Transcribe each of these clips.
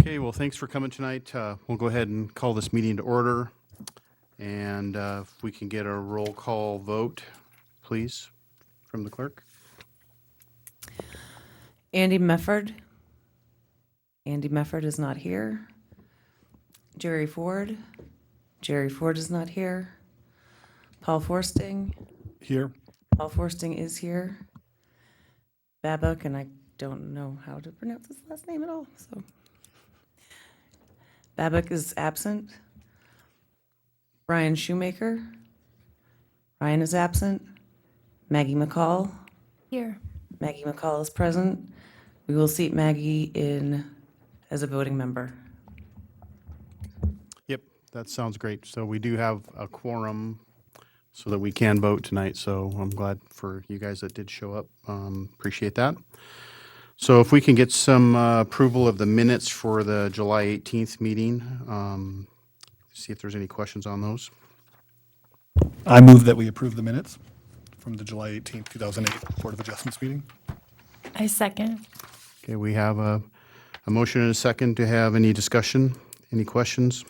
Okay, well, thanks for coming tonight. We'll go ahead and call this meeting to order. And if we can get a roll call vote, please, from the clerk. Andy Mefford. Andy Mefford is not here. Jerry Ford. Jerry Ford is not here. Paul Forsting. Here. Paul Forsting is here. Babak, and I don't know how to pronounce his last name at all, so. Babak is absent. Ryan Shoemaker. Ryan is absent. Maggie McCall. Here. Maggie McCall is present. We will seat Maggie in as a voting member. Yep, that sounds great. So we do have a quorum so that we can vote tonight. So I'm glad for you guys that did show up. Appreciate that. So if we can get some approval of the minutes for the July 18th meeting, see if there's any questions on those. I move that we approve the minutes from the July 18th, 2008 Board of Adjustments meeting. I second. Okay, we have a motion and a second to have any discussion, any questions?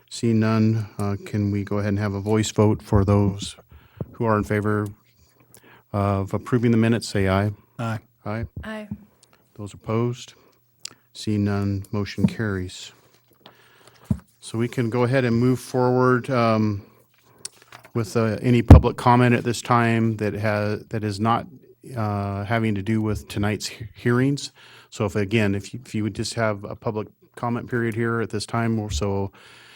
Seeing none, can we go ahead and have a voice vote for those who are in favor of approving the minutes, say aye. Aye. Aye. Aye. Those opposed? Seeing none, motion carries. So we can go ahead and move forward with any public comment at this time that is not having to do with tonight's hearings. So if you would just have a public comment period here at this time, or so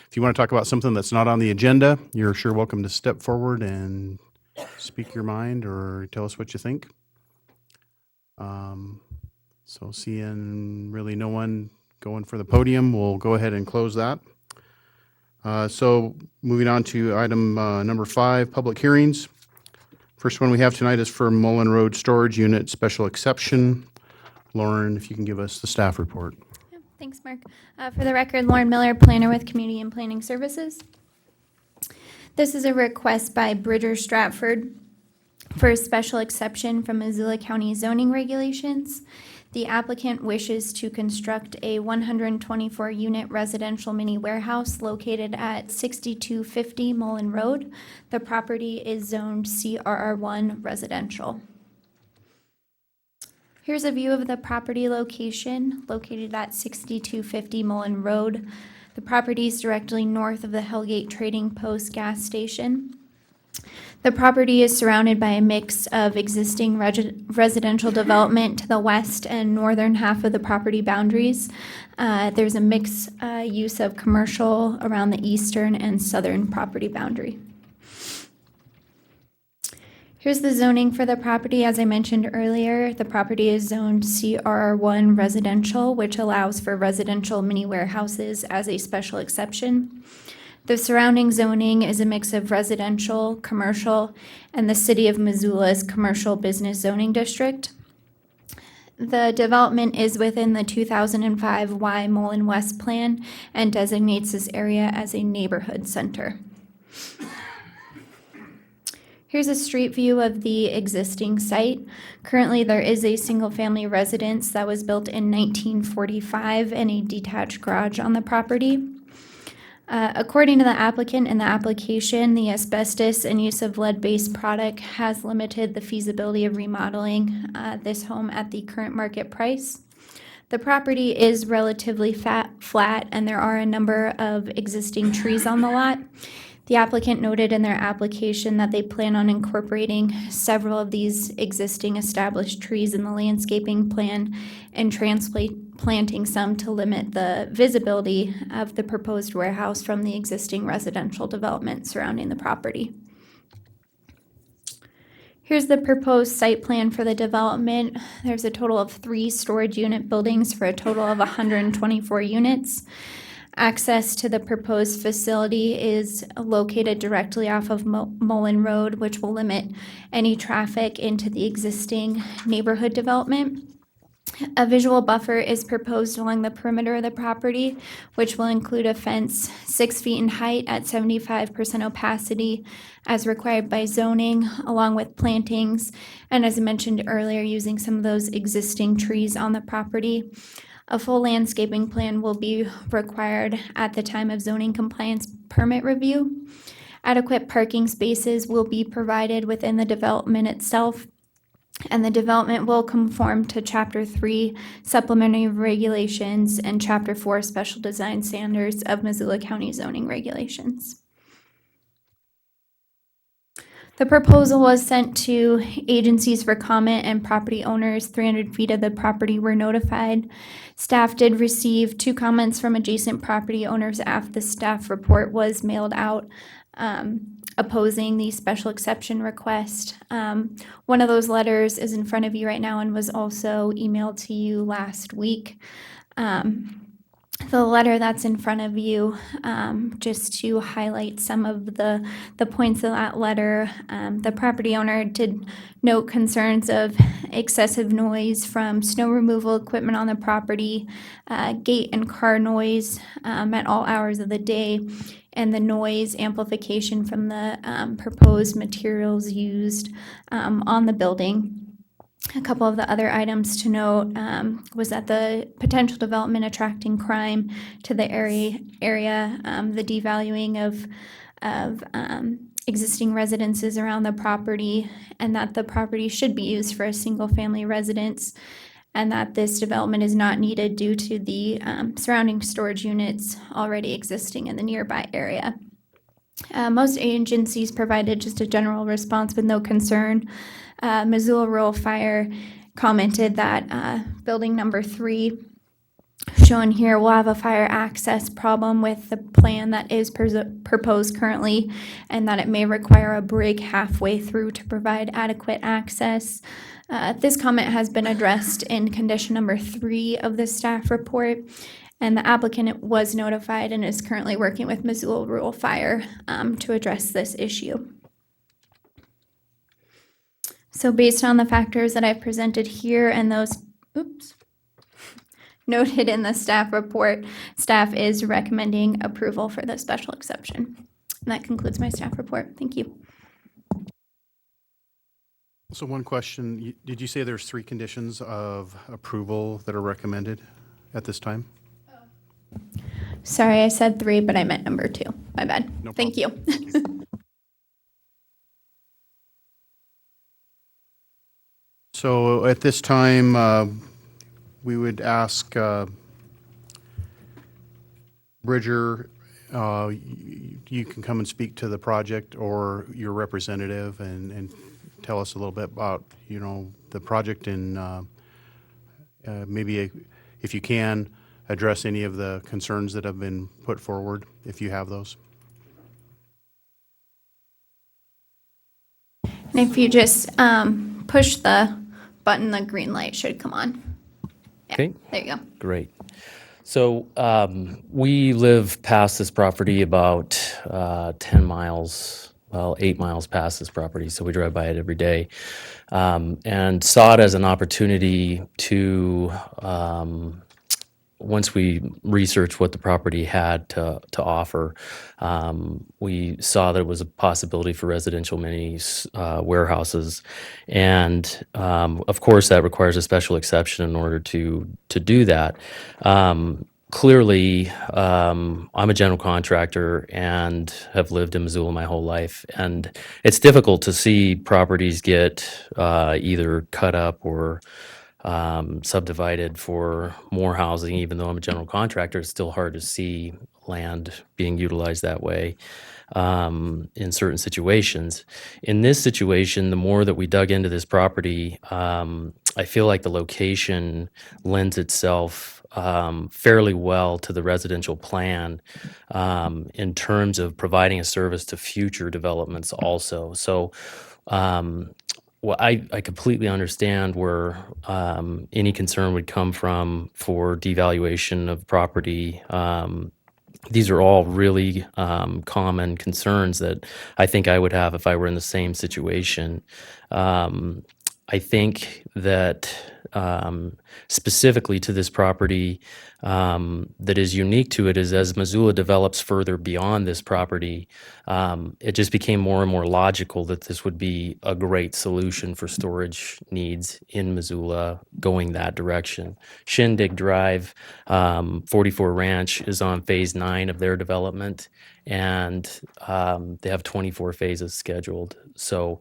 if you want to talk about something that's not on the agenda, you're sure welcome to step forward and speak your mind or tell us what you think. So seeing really no one going for the podium, we'll go ahead and close that. So moving on to item number 5, public hearings. First one we have tonight is for Mullen Road Storage Unit Special Exception. Lauren, if you can give us the staff report. Yeah, thanks, Mark. For the record, Lauren Miller, planner with Community and Planning Services. This is a request by Bridger Stratford for a special exception from Missoula County zoning regulations. The applicant wishes to construct a 124-unit residential mini warehouse located at 6250 Mullen Road. The property is zoned CRR1 residential. Here's a view of the property location, located at 6250 Mullen Road. The property is directly north of the Hellgate Trading Post gas station. The property is surrounded by a mix of existing residential development to the west and northern half of the property boundaries. There's a mixed use of commercial around the eastern and southern property boundary. Here's the zoning for the property. As I mentioned earlier, the property is zoned CRR1 residential, which allows for residential mini warehouses as a special exception. The surrounding zoning is a mix of residential, commercial, and the City of Missoula's commercial business zoning district. The development is within the 2005 Y Mullen West Plan and designates this area as a neighborhood center. Here's a street view of the existing site. Currently, there is a single-family residence that was built in 1945 and a detached garage on the property. According to the applicant in the application, the asbestos and use of lead-based product has limited the feasibility of remodeling this home at the current market price. The property is relatively flat, and there are a number of existing trees on the lot. The applicant noted in their application that they plan on incorporating several of these existing established trees in the landscaping plan and transplanting some to limit the visibility of the proposed warehouse from the existing residential development surrounding the property. Here's the proposed site plan for the development. There's a total of 3 storage unit buildings for a total of 124 units. Access to the proposed facility is located directly off of Mullen Road, which will limit any traffic into the existing neighborhood development. A visual buffer is proposed along the perimeter of the property, which will include a fence 6 feet in height at 75% opacity as required by zoning, along with plantings, and as I mentioned earlier, using some of those existing trees on the property. A full landscaping plan will be required at the time of zoning compliance permit review. Adequate parking spaces will be provided within the development itself, and the development will conform to Chapter 3 supplementary regulations and Chapter 4 special design standards of Missoula County zoning regulations. The proposal was sent to agencies for comment, and property owners 300 feet of the property were notified. Staff did receive 2 comments from adjacent property owners after the staff report was mailed out, opposing the special exception request. One of those letters is in front of you right now and was also emailed to you last week. The letter that's in front of you, just to highlight some of the points of that letter, the property owner did note concerns of excessive noise from snow removal equipment on the property, gate and car noise at all hours of the day, and the noise amplification from the proposed materials used on the building. A couple of the other items to note was that the potential development attracting crime to the area, the devaluing of existing residences around the property, and that the property should be used for a single-family residence, and that this development is not needed due to the surrounding storage units already existing in the nearby area. Most agencies provided just a general response with no concern. Missoula Rural Fire commented that building number 3 shown here will have a fire access problem with the plan that is proposed currently, and that it may require a brig halfway through to provide adequate access. This comment has been addressed in condition number 3 of the staff report, and the applicant was notified and is currently working with Missoula Rural Fire to address this issue. So based on the factors that I've presented here and those, noted in the staff report, staff is recommending approval for the special exception. And that concludes my staff report. Thank you. So one question, did you say there's 3 conditions of approval that are recommended at this time? Sorry, I said 3, but I meant number 2. My bad. No Thank you. So at this time, we would ask Bridger, you can come and speak to the project, or your representative, and tell us a little bit about, the project, and maybe if you can, address any of the concerns that have been put forward, if you have those. And if you just push the button, the green light should come on. Yeah, Okay. there you go. Great. So we live past this property about 10 miles, 8 miles past this property, so we drive by it every day, and saw it as an opportunity to, once we researched what the property had to offer, we saw that it was a possibility for residential mini warehouses, and of course that requires a special exception in order to do that. Clearly, I'm a general contractor and have lived in Missoula my whole life, and it's difficult to see properties get either cut up or subdivided for more housing. Even though I'm a general contractor, it's still hard to see land being utilized that way in certain situations. In this situation, the more that we dug into this property, I feel like the location lends itself fairly well to the residential plan in terms of providing a service to future developments also. So well, I completely understand where any concern would come from for devaluation of property. These are all really common concerns that I think I would have if I were in the same situation. I think that specifically to this property, that is unique to it is as Missoula develops further beyond this property, it just became more and more logical that this would be a great solution for storage needs in Missoula going that direction. Shindig Drive, 44 Ranch is on phase 9 of their development, and they have 24 phases scheduled. So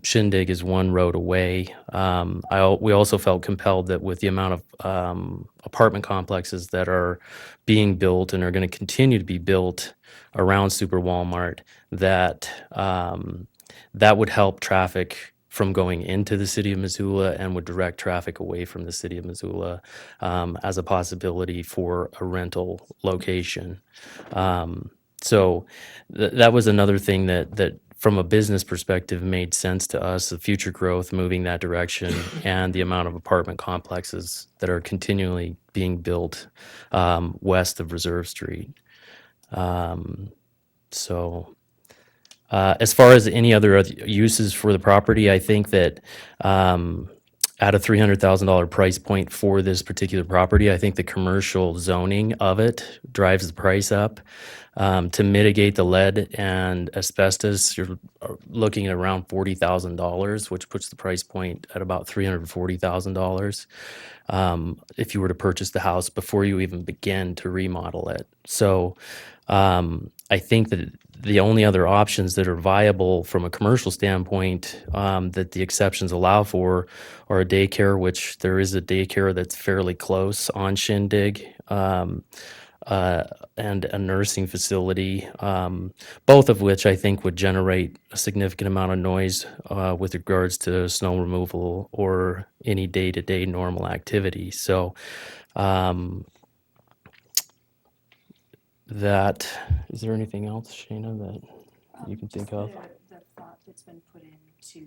Shindig is one road away. We also felt compelled that with the amount of apartment complexes that are being built and are going to continue to be built around Super Walmart, that that would help traffic from going into the city of Missoula and would direct traffic away from the city of Missoula as a possibility for a rental location. So that was another thing that from a business perspective made sense to us, the future growth moving that direction and the amount of apartment complexes that are continually being built west of Reserve Street. As far as any other uses for the property, I think that at a $300,000 price point for this particular property, I think the commercial zoning of it drives the price up. To mitigate the lead and asbestos, you're looking at around $40,000, which puts the price point at about $340,000 if you were to purchase the house before you even begin to remodel it. So I think that the only other options that are viable from a commercial standpoint that the exceptions allow for are a daycare, which there is a daycare that's fairly close on Shindig, and a nursing facility, both of which I think would generate a significant amount of noise with regards to snow removal or any day-to-day normal activity. So that, is there anything else, Shayna, that you can think of? The thought that's been put in to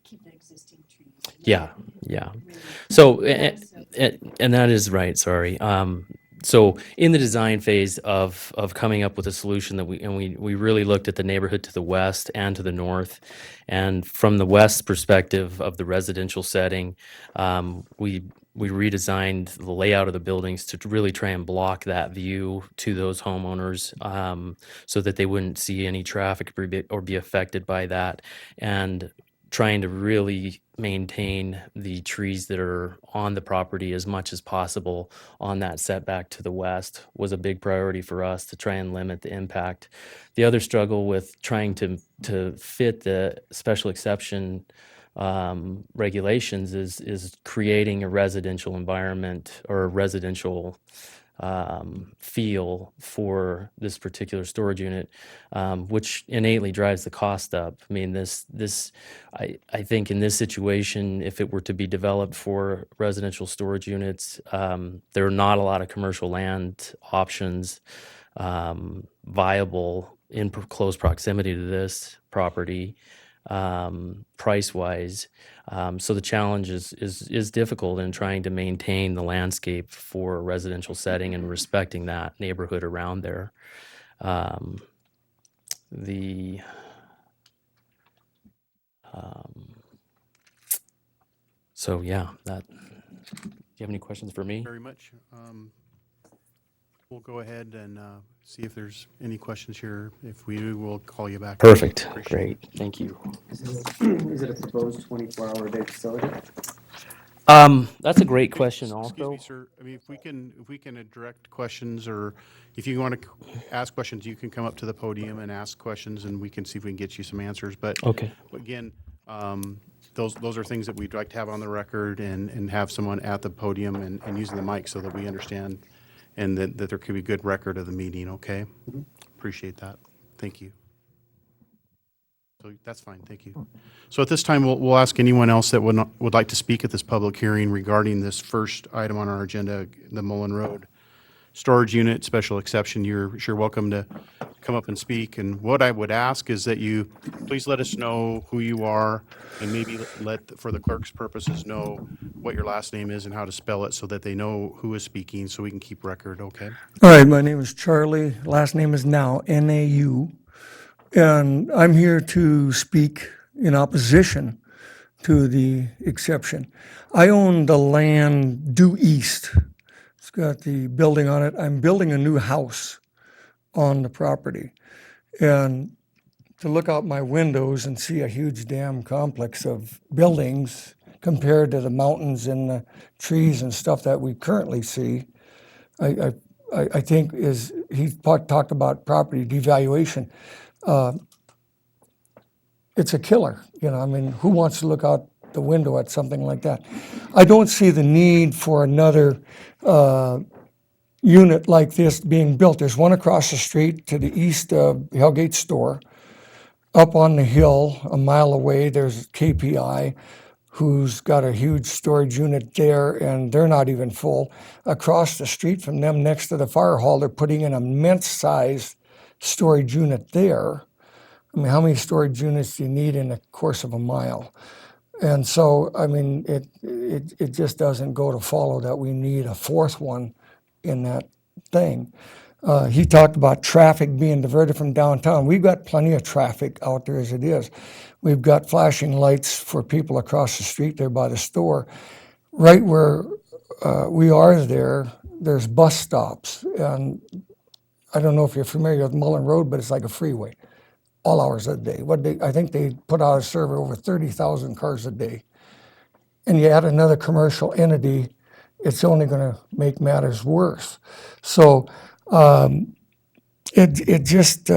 keep the existing trees. Yeah. So, and that is right, sorry. So in the design phase of coming up with a solution that we really looked at the neighborhood to the west and to the north. And from the west perspective of the residential setting, we redesigned the layout of the buildings to really try and block that view to those homeowners so that they wouldn't see any traffic or be affected by that. And trying to really maintain the trees that are on the property as much as possible on that setback to the west was a big priority for us to try and limit the impact. The other struggle with trying to fit the special exception regulations is creating a residential environment or a residential feel for this particular storage unit, which innately drives the cost up. I mean, I think in this situation, if it were to be developed for residential storage units, there are not a lot of commercial land options viable in close proximity to this property, price-wise. So the challenge is difficult in trying to maintain the landscape for a residential setting and respecting that neighborhood around there. So yeah, do you have any questions for me? Very much. We'll go ahead and see if there's any questions here. If we do, we'll call you back. Perfect, Appreciate great, thank you. Is it a proposed 24-hour day facility? That's a great question Excuse also. me, sir. I mean, if we can direct questions, or if you want to ask questions, you can come up to the podium and ask questions, and we can see if we can get you some answers. But Okay. again, those are things that we'd like to have on the record and have someone at the podium and using the mic so that we understand and that there could be good record of the meeting, okay? Appreciate that. Thank you. So that's fine, thank you. So at this time, we'll ask anyone else that would like to speak at this public hearing regarding this first item on our agenda, the Mullen Road storage unit, special exception. You're sure welcome to come up and speak. And what I would ask is that you please let us know who you are and maybe for the clerk's purposes, know what your last name is and how to spell it so that they know who is speaking so we can keep record, okay? All right, my name is Charlie. Last name is Nau, N-A-U. And I'm here to speak in opposition to the exception. I own the land due east. It's got the building on it. I'm building a new house on the property. And to look out my windows and see a huge damn complex of buildings compared to the mountains and the trees and stuff that we currently see, I think he talked about property devaluation. It's a killer, I mean, who wants to look out the window at something like that? I don't see the need for another unit like this being built. There's one across the street to the east of Hellgate Store. Up on the hill, a mile away, there's KPI, who's got a huge storage unit there, and they're not even full. Across the street from them, next to the fire hall, they're putting in an immense-sized storage unit there. I mean, how many storage units do you need in the course of a mile? And so, I mean, it just doesn't go to follow that we need a fourth one in that thing. He talked about traffic being diverted from downtown. We've got plenty of traffic out there as it is. We've got flashing lights for people across the street there by the store. Right where we are there's bus stops. And I don't know if you're familiar with Mullen Road, but it's like a freeway, all hours of the day. I think they put out a survey over 30,000 cars a day. And you add another commercial entity, it's only going to make matters worse. So it just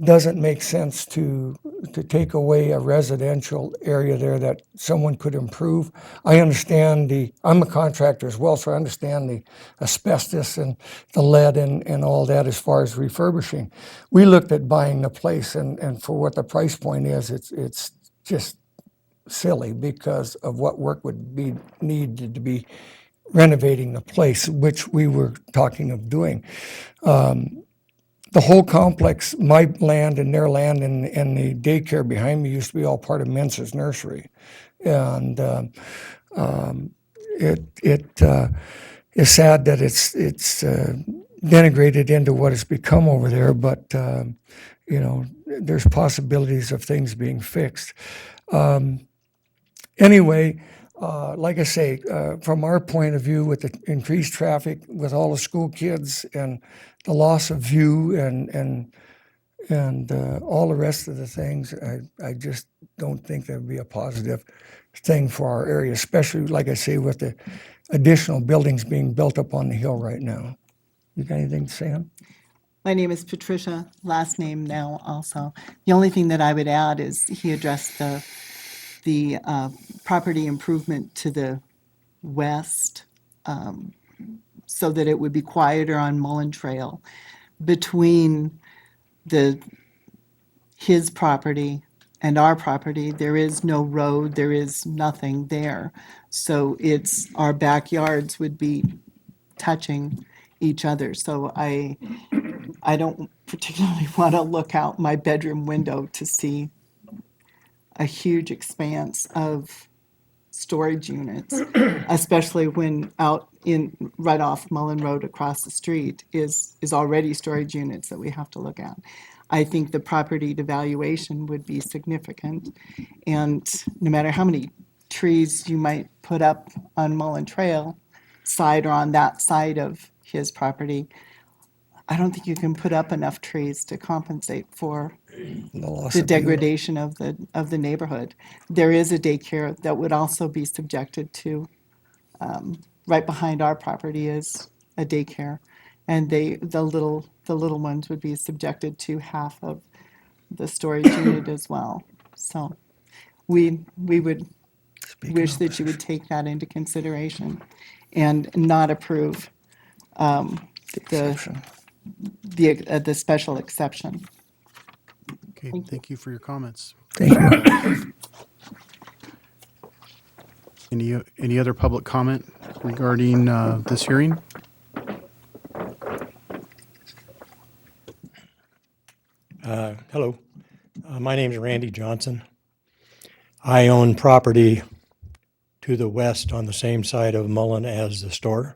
doesn't make sense to take away a residential area there that someone could improve. I understand I'm a contractor as well, so I understand the asbestos and the lead and all that as far as refurbishing. We looked at buying the place, and for what the price point is, it's just silly because of what work would be needed to be renovating the place, which we were talking of doing. The whole complex, my land and their land and the daycare behind me used to be all part of Mensa's nursery. And it is sad that it's denigrated into what it's become over there, but there's possibilities of things being fixed. Anyway, like I say, from our point of view, with the increased traffic, with all the school kids and the loss of view and all the rest of the things, I just don't think that would be a positive thing for our area, especially, like I say, with the additional buildings being built up on the hill right now. You got anything to say, Ann? My name is Patricia, last name now also. The only thing that I would add is he addressed the property improvement to the west, so that it would be quieter on Mullen Trail. Between his property and our property, there is no road, there is nothing there. So our backyards would be touching each other. So I don't particularly want to look out my bedroom window to see a huge expanse of storage units, especially when out right off Mullen Road across the street is already storage units that we have to look at. I think the property devaluation would be significant, and no matter how many trees you might put up on Mullen Trail side or on that side of his property, I don't think you can put up enough trees to compensate for the degradation of the neighborhood. There is a daycare that would also be subjected to, right behind our property is a daycare, and the little ones would be subjected to half of the storage unit as well. So we would wish that you would take that into consideration and not approve the special exception. Okay, thank you for your comments. Thank you. Any other public comment regarding this hearing? Hello, my name is Randy Johnson. I own property to the west on the same side of Mullen as the store.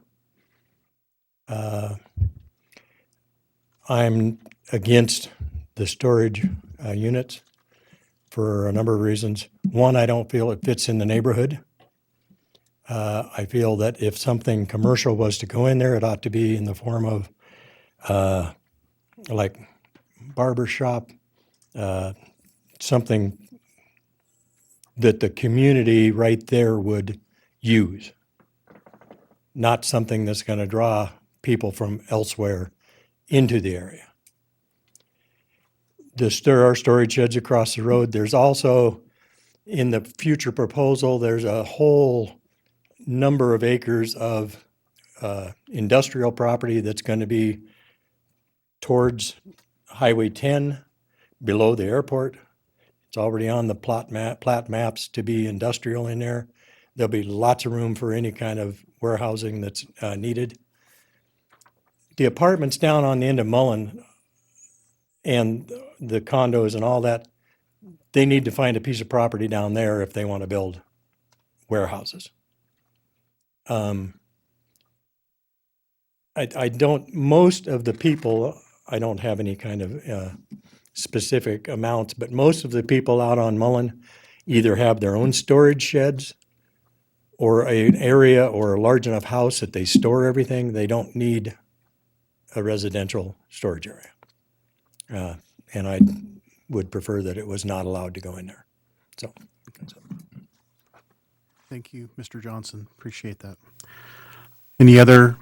I'm against the storage units. for a number of reasons. One, I don't feel it fits in the neighborhood. I feel that if something commercial was to go in there, it ought to be in the form of like barber shop, something that the community right there would use, not something that's going to draw people from elsewhere into the area. There are storage sheds across the road. There's also, in the future proposal, there's a whole number of acres of industrial property that's going to be towards Highway 10, below the airport. It's already on the plat maps to be industrial in there. There'll be lots of room for any kind of warehousing that's needed. The apartments down on the end of Mullen and the condos and all that, they need to find a piece of property down there if they want to build warehouses. I don't, most of the people, I don't have any kind of specific amounts, but most of the people out on Mullen either have their own storage sheds or an area or a large enough house that they store everything. They don't need a residential storage area. And I would prefer that it was not allowed to go in there. So, that's it. Thank you, Mr. Johnson. Appreciate that. Any other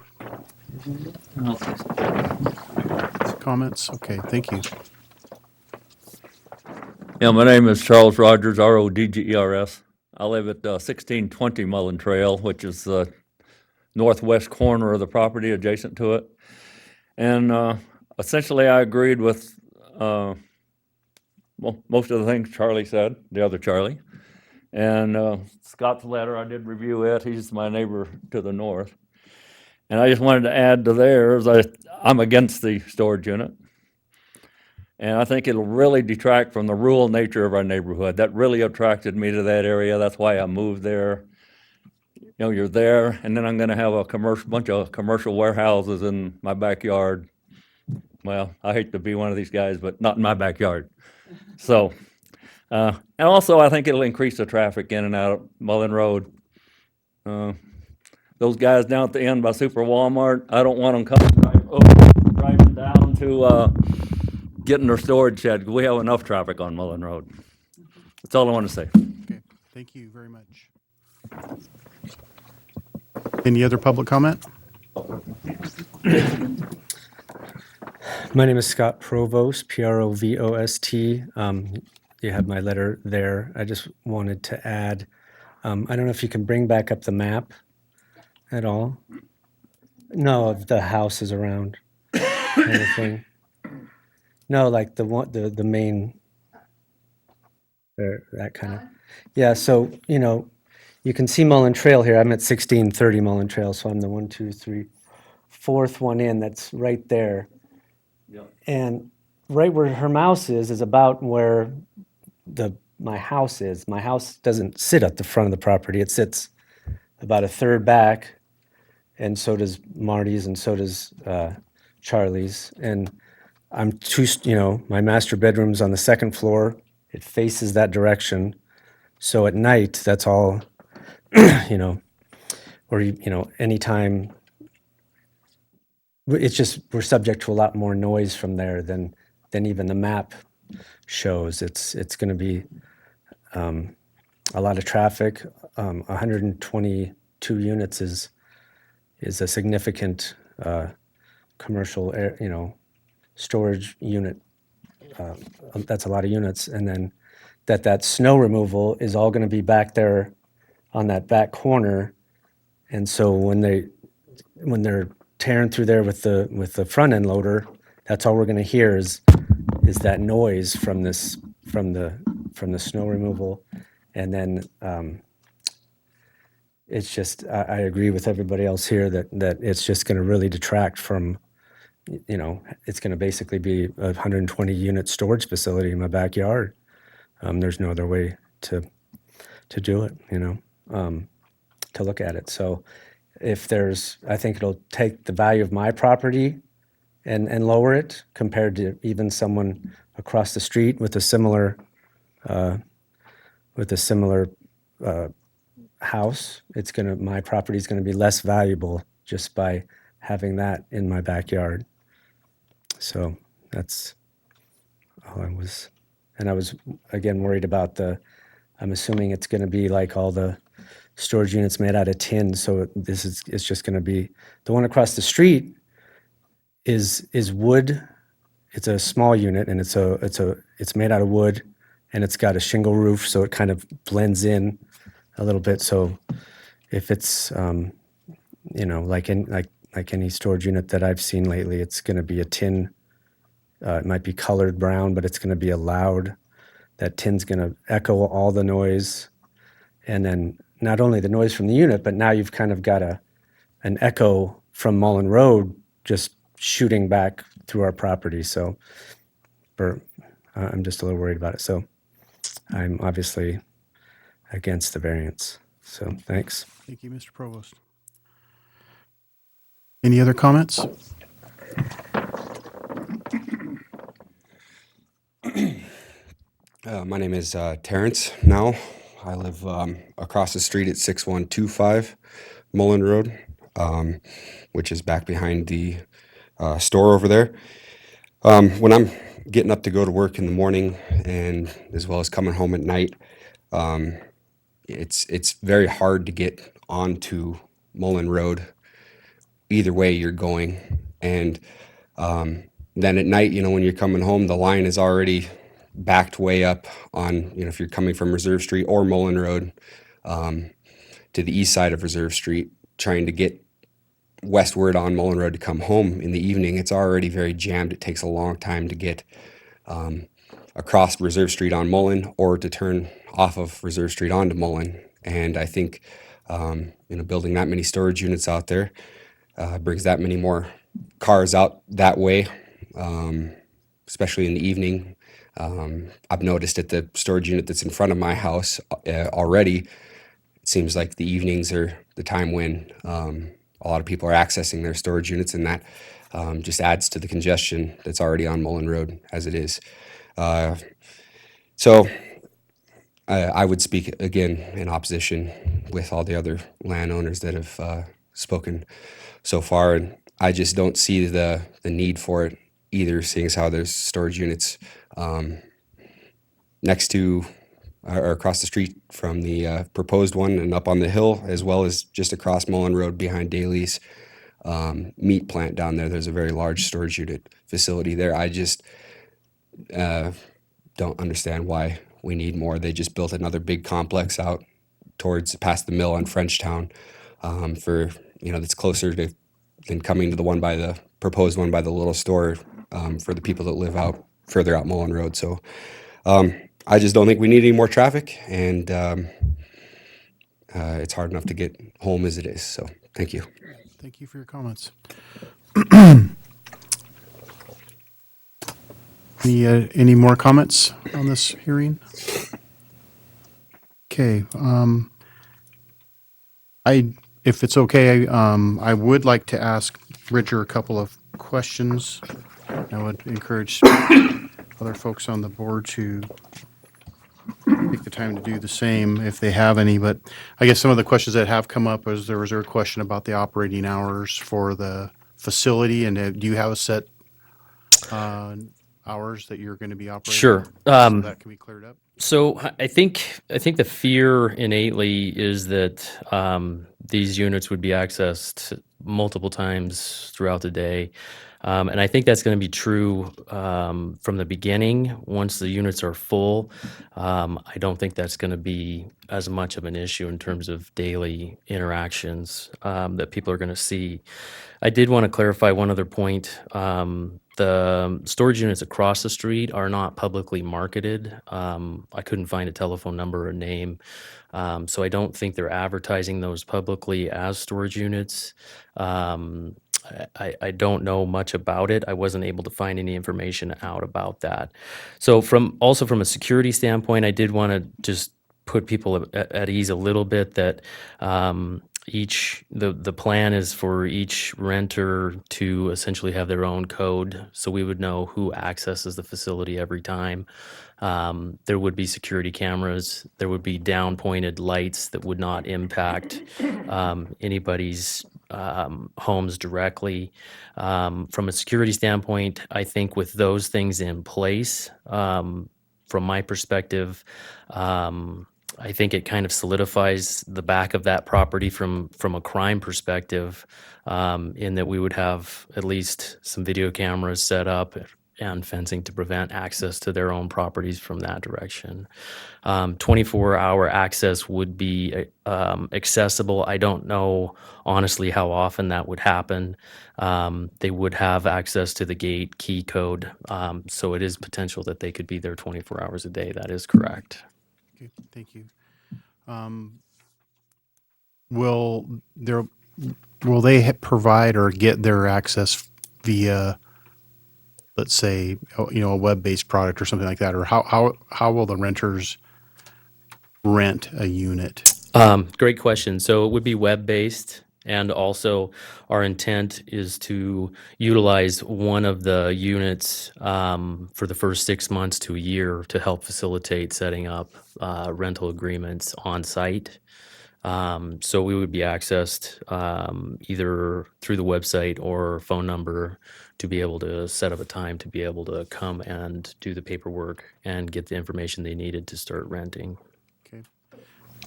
comments? Okay, thank you. Yeah, my name is Charles Rogers, Rodgers. I live at 1620 Mullen Trail, which is the northwest corner of the property adjacent to it. And essentially, I agreed with most of the things Charlie said, the other Charlie. And Scott's letter, I did review it. He's my neighbor to the north. And I just wanted to add to theirs, I'm against the storage unit. And I think it'll really detract from the rural nature of our neighborhood. That really attracted me to that area. That's why I moved there. You know, you're there, and then I'm gonna have a bunch of commercial warehouses in my backyard. Well, I hate to be one of these guys, but not in my backyard. So, and also I think it'll increase the traffic in and out of Mullen Road. Those guys down at the end by Super Walmart, I don't want them driving down to getting their storage shed. We have enough traffic on Mullen Road. That's all I want to say. Okay, thank you very much. Any other public comment? My name is Scott Provost, Provost. You have my letter there. I just wanted to add, I don't know if you can bring back up the map at all. No, of the houses around kind of thing. No, like the main, that kind of. Yeah, so, you know, you can see Mullen Trail here. I'm at 1630 Mullen Trail, so I'm the fourth one in. That's right there. Yep. And right where her mouse is about where my house is. My house doesn't sit at the front of the property. It sits about a third back, and so does Marty's, and so does Charlie's. And my master bedroom's on the second floor. It faces that direction. So at night, that's all, anytime, it's just, we're subject to a lot more noise from there than even the map shows. It's going to be a lot of traffic. 122 units is a significant commercial, storage unit. That's a lot of units. And then that snow removal is all going to be back there on that back corner. And so when they're tearing through there with the front end loader, that's all we're going to hear is that noise from the snow removal. And then it's just, I agree with everybody else here that it's just going to really detract from, it's going to basically be a 120 unit storage facility in my backyard. There's no other way to do it, to look at it. So I think it'll take the value of my property and lower it compared to even someone across the street with a similar with a similar house, my property is gonna be less valuable just by having that in my backyard. So that's all and I was, again, worried about I'm assuming it's gonna be like all the storage units made out of tin, so it's just gonna be, the one across the street is wood. It's a small unit, and it's made out of wood, and it's got a shingle roof, so it kind of blends in a little bit. So if it's like any storage unit that I've seen lately, it's going to be a tin. It might be colored brown, but it's going to be a loud. That tin's going to echo all the noise, and then not only the noise from the unit, but now you've kind of got an echo from Mullen Road just shooting back through our property. So I'm just a little worried about it. So I'm obviously against the variance. So thanks. Thank you, Mr. Provost. Any other comments? My name is Terrence now. I live across the street at 6125 Mullen Road, which is back behind the store over there. When I'm getting up to go to work in the morning and as well as coming home at night, it's very hard to get onto Mullen Road either way you're going. And then at night, when you're coming home, the line is already backed way up on, if you're coming from Reserve Street or Mullen Road to the east side of Reserve Street, trying to get westward on Mullen Road to come home in the evening. It's already very jammed. It takes a long time to get across Reserve Street on Mullen or to turn off of Reserve Street onto Mullen. And I think, building that many storage units out there brings that many more cars out that way, especially in the evening. I've noticed at the storage unit that's in front of my house already, it seems like the evenings are the time when a lot of people are accessing their storage units, and that just adds to the congestion that's already on Mullen Road as it is. So I would speak again in opposition with all the other landowners that have spoken so far, and I just don't see the need for it either, seeing as how there's storage units next to or across the street from the proposed one and up on the hill, as well as just across Mullen Road behind Daly's meat plant down there. There's a very large storage unit facility there. I just don't understand why we need more. They just built another big complex out towards past the mill on Frenchtown for, that's closer than coming to the one by the proposed one by the little store for the people that live out further out Mullen Road. So I just don't think we need any more traffic, and it's hard enough to get home as it is. So thank you. Thank you for your comments. Any more comments on this hearing? Okay. If it's okay, I would like to ask Bridger a couple of questions. I would encourage other folks on the board to take the time to do the same if they have any. But I guess some of the questions that have come up is there was a question about the operating hours for the facility, and do you have a set hours that you're going to be operating? Sure. So that can be cleared up. So I think the fear innately is that these units would be accessed multiple times throughout the day. And I think that's going to be true from the beginning. Once the units are full, I don't think that's going to be as much of an issue in terms of daily interactions that people are going to see. I did want to clarify one other point. The storage units across the street are not publicly marketed. I couldn't find a telephone number or name. So I don't think they're advertising those publicly as storage units. I don't know much about it. I wasn't able to find any information out about that. So from a security standpoint, I did want to just put people at ease a little bit that the plan is for each renter to essentially have their own code, so we would know who accesses the facility every time. There would be security cameras. There would be down-pointed lights that would not impact anybody's homes directly. From a security standpoint, I think with those things in place, from my perspective, I think it kind of solidifies the back of that property from a crime perspective, in that we would have at least some video cameras set up and fencing to prevent access to their own properties from that direction. 24-hour access would be accessible. I don't know honestly how often that would happen. They would have access to the gate key code, so it is potential that they could be there 24 hours a day. That is correct. Okay, thank you. Will they provide or get their access via, let's say, a web-based product or something like that, or how will the renters rent a unit? Great question. So it would be web-based, and also our intent is to utilize one of the units for the first 6 months to a year to help facilitate setting up rental agreements on site. So we would be accessed either through the website or phone number to be able to set up a time to be able to come and do the paperwork and get the information they needed to start renting. Okay.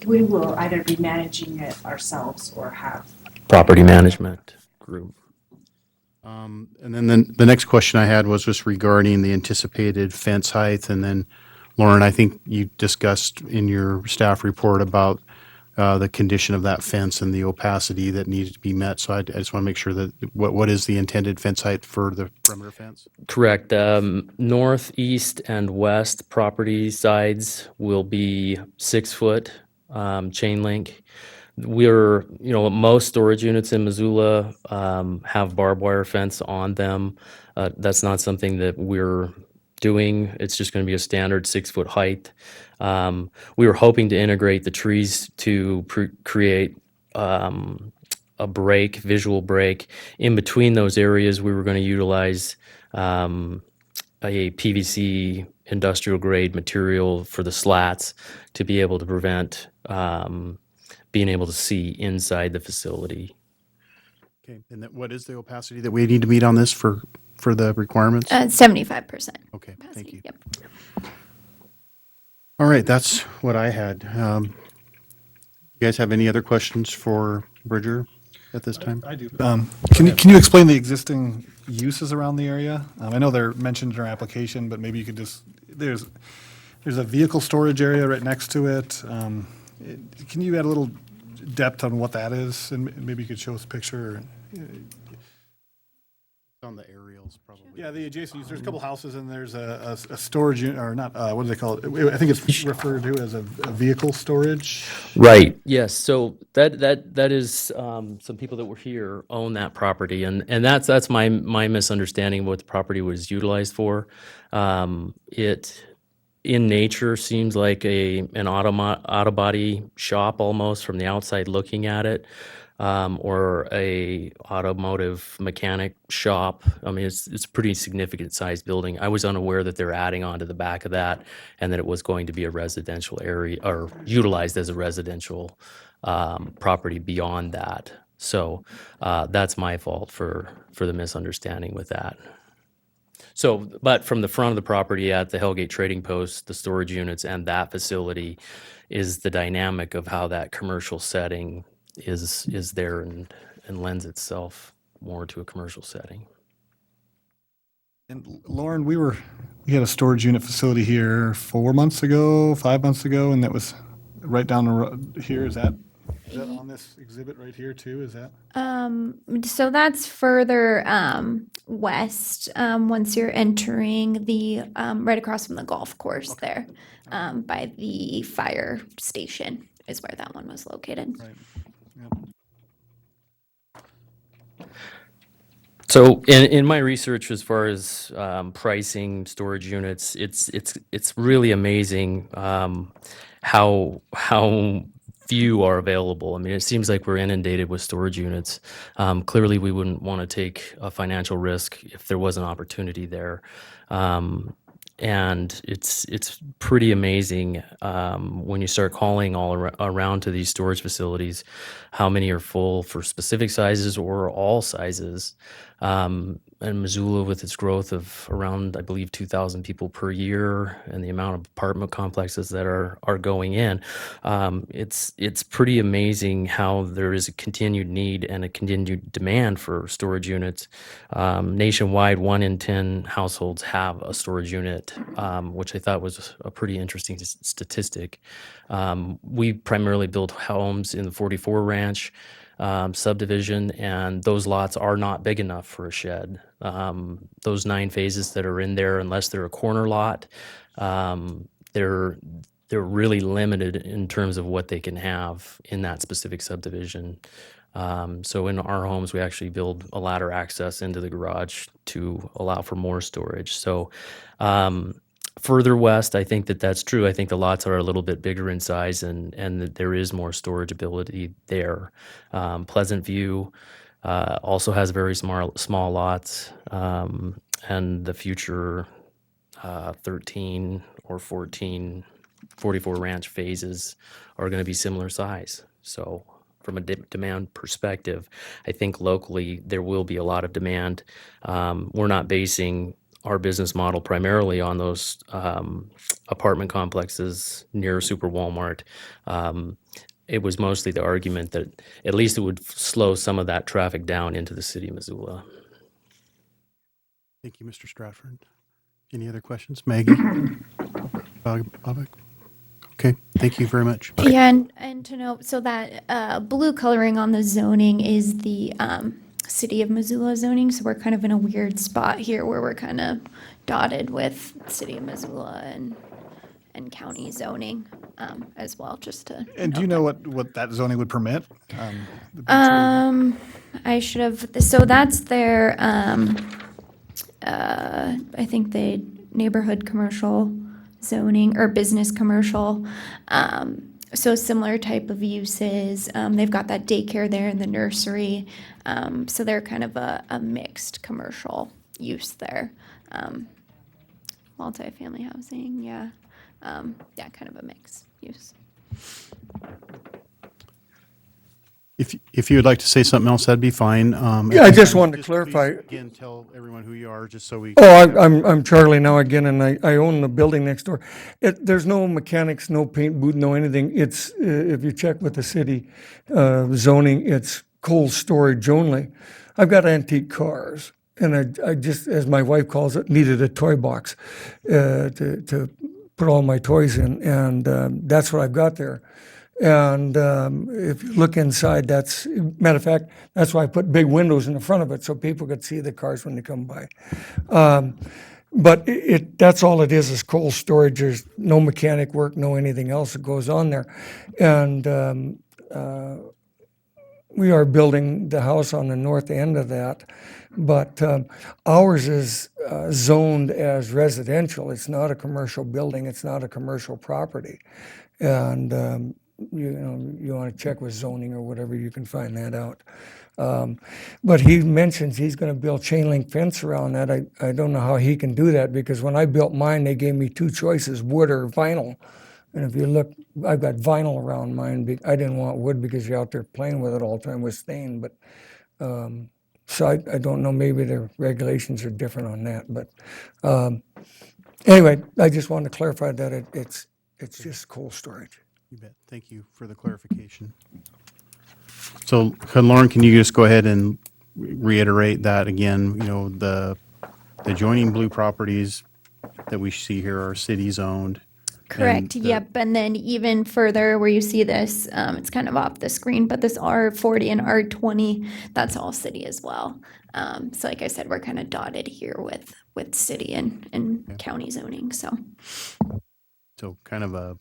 We will either be managing it ourselves or have. Property management group. And then the next question I had was just regarding the anticipated fence height. And then, Lauren, I think you discussed in your staff report about the condition of that fence and the opacity that needed to be met. So I just want to make sure that what is the intended fence height for the perimeter fence? Correct. North, east, and west property sides will be 6 foot chain link. Most storage units in Missoula have barbed wire fence on them. That's not something that we're doing. It's just going to be a standard 6 foot height. We were hoping to integrate the trees to create a visual break. In between those areas, we were going to utilize a PVC industrial grade material for the slats to be able to prevent being able to see inside the facility. Okay, and what is the opacity that we need to meet on this for the requirements? 75%. Okay, thank you. Yep. All right, that's what I had. You guys have any other questions for Bridger at this time? I do. Can you explain the existing uses around the area? I know they're mentioned in our application, but maybe you could just, there's a vehicle storage area right next to it. Can you add a little depth on what that is? And maybe you could show us a picture. On the aerials, probably. Yeah, the adjacent use. There's a couple houses and there's a storage unit, or not, what do they call it? I think it's referred to as a vehicle storage. Right. Yes. So that is some people that were here own that property, and that's my misunderstanding of what the property was utilized for. It in nature seems like an auto body shop almost from the outside looking at it. Or a automotive mechanic shop. I mean, it's a pretty significant sized building. I was unaware that they're adding on to the back of that and that it was going to be a residential area or utilized as a residential property beyond that. So that's my fault for the misunderstanding with that. So, but from the front of the property at the Hellgate Trading Post, the storage units and that facility is the dynamic of how that commercial setting is there and lends itself more to a commercial setting. And Lauren, we had a storage unit facility here 4 months ago, 5 months ago, and that was right down the road here. Is that on this exhibit right here too? Is that? So that's further west, once you're entering the right across from the golf course there, by the fire station is where that one was located. Right. So in my research, as far as pricing storage units, it's really amazing how few are available. I mean, it seems like we're inundated with storage units. Clearly, we wouldn't want to take a financial risk if there was an opportunity there. And it's pretty amazing when you start calling all around to these storage facilities, how many are full for specific sizes or all sizes. And Missoula, with its growth of around, I believe, 2,000 people per year, and the amount of apartment complexes that are going in, it's pretty amazing how there is a continued need and a continued demand for storage units. Nationwide, 1 in 10 households have a storage unit, which I thought was a pretty interesting statistic. We primarily build homes in the 44 Ranch subdivision, and those lots are not big enough for a shed. Those 9 phases that are in there, unless they're a corner lot, they're really limited in terms of what they can have in that specific subdivision. So in our homes, we actually build a ladder access into the garage to allow for more storage. So further west, I think that's true. I think the lots are a little bit bigger in size, and that there is more storage ability there. Pleasant View also has very small lots, and the future 13 or 14 44 Ranch phases are going to be similar size. So from a demand perspective, I think locally there will be a lot of demand. We're not basing our business model primarily on those apartment complexes near Super Walmart. It was mostly the argument that at least it would slow some of that traffic down into the city of Missoula. Thank you, Mr. Stratford. Any other questions? Maggie? Bobak? Okay, thank you very much. Yeah, and to note, so that blue coloring on the zoning is the city of Missoula zoning. So we're kind of in a weird spot here where we're kind of dotted with city of Missoula and county zoning as well, just to. And do you know what that zoning would permit? I should have, so that's their, I think they neighborhood commercial zoning or business commercial. So similar type of uses. They've got that daycare there and the nursery. So they're kind of a mixed commercial use there. Multifamily housing, yeah. Yeah, kind of a mixed use. If you would like to say something else, that'd be fine. Yeah, I just wanted to clarify. Please, again, tell everyone who you are, just so we. Oh, I'm Charlie now again, and I own the building next door. There's no mechanics, no paint booth, no anything. It's, if you check with the city zoning, it's cold storage only. I've got antique cars, and I just, as my wife calls it, needed a toy box to put all my toys in, and that's what I've got there. And if you look inside, that's, matter of fact, that's why I put big windows in the front of it so people could see the cars when they come by. But that's all it is cold storage. There's no mechanic work, no anything else that goes on there. And we are building the house on the north end of that. But ours is zoned as residential. It's not a commercial building. It's not a commercial property. And you want to check with zoning or whatever, you can find that out. But he mentions he's going to build chain link fence around that. I don't know how he can do that, because when I built mine, they gave me 2 choices, wood or vinyl. And if you look, I've got vinyl around mine. I didn't want wood because you're out there playing with it all the time with stain. But so I don't know, maybe the regulations are different on that. But anyway, I just wanted to clarify that it's just cold storage. You bet. Thank you for the clarification. So, Lauren, can you just go ahead and reiterate that again? The adjoining blue properties that we see here are city zoned. Correct. Yep. And then even further where you see this, it's kind of off the screen, but this R40 and R20, that's all city as well. So like I said, we're kind of dotted here with city and county zoning. So kind of a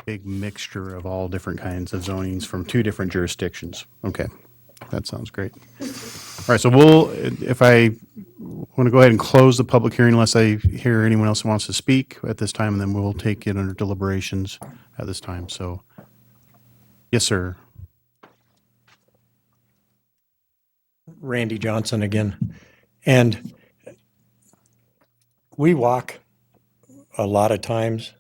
big mixture of all different kinds of zonings from 2 different jurisdictions. Okay, that sounds great. All right, so if I want to go ahead and close the public hearing unless I hear anyone else who wants to speak at this time, and then we'll take it under deliberations at this time. So, yes, sir. Randy Johnson again. And we walk a lot of times,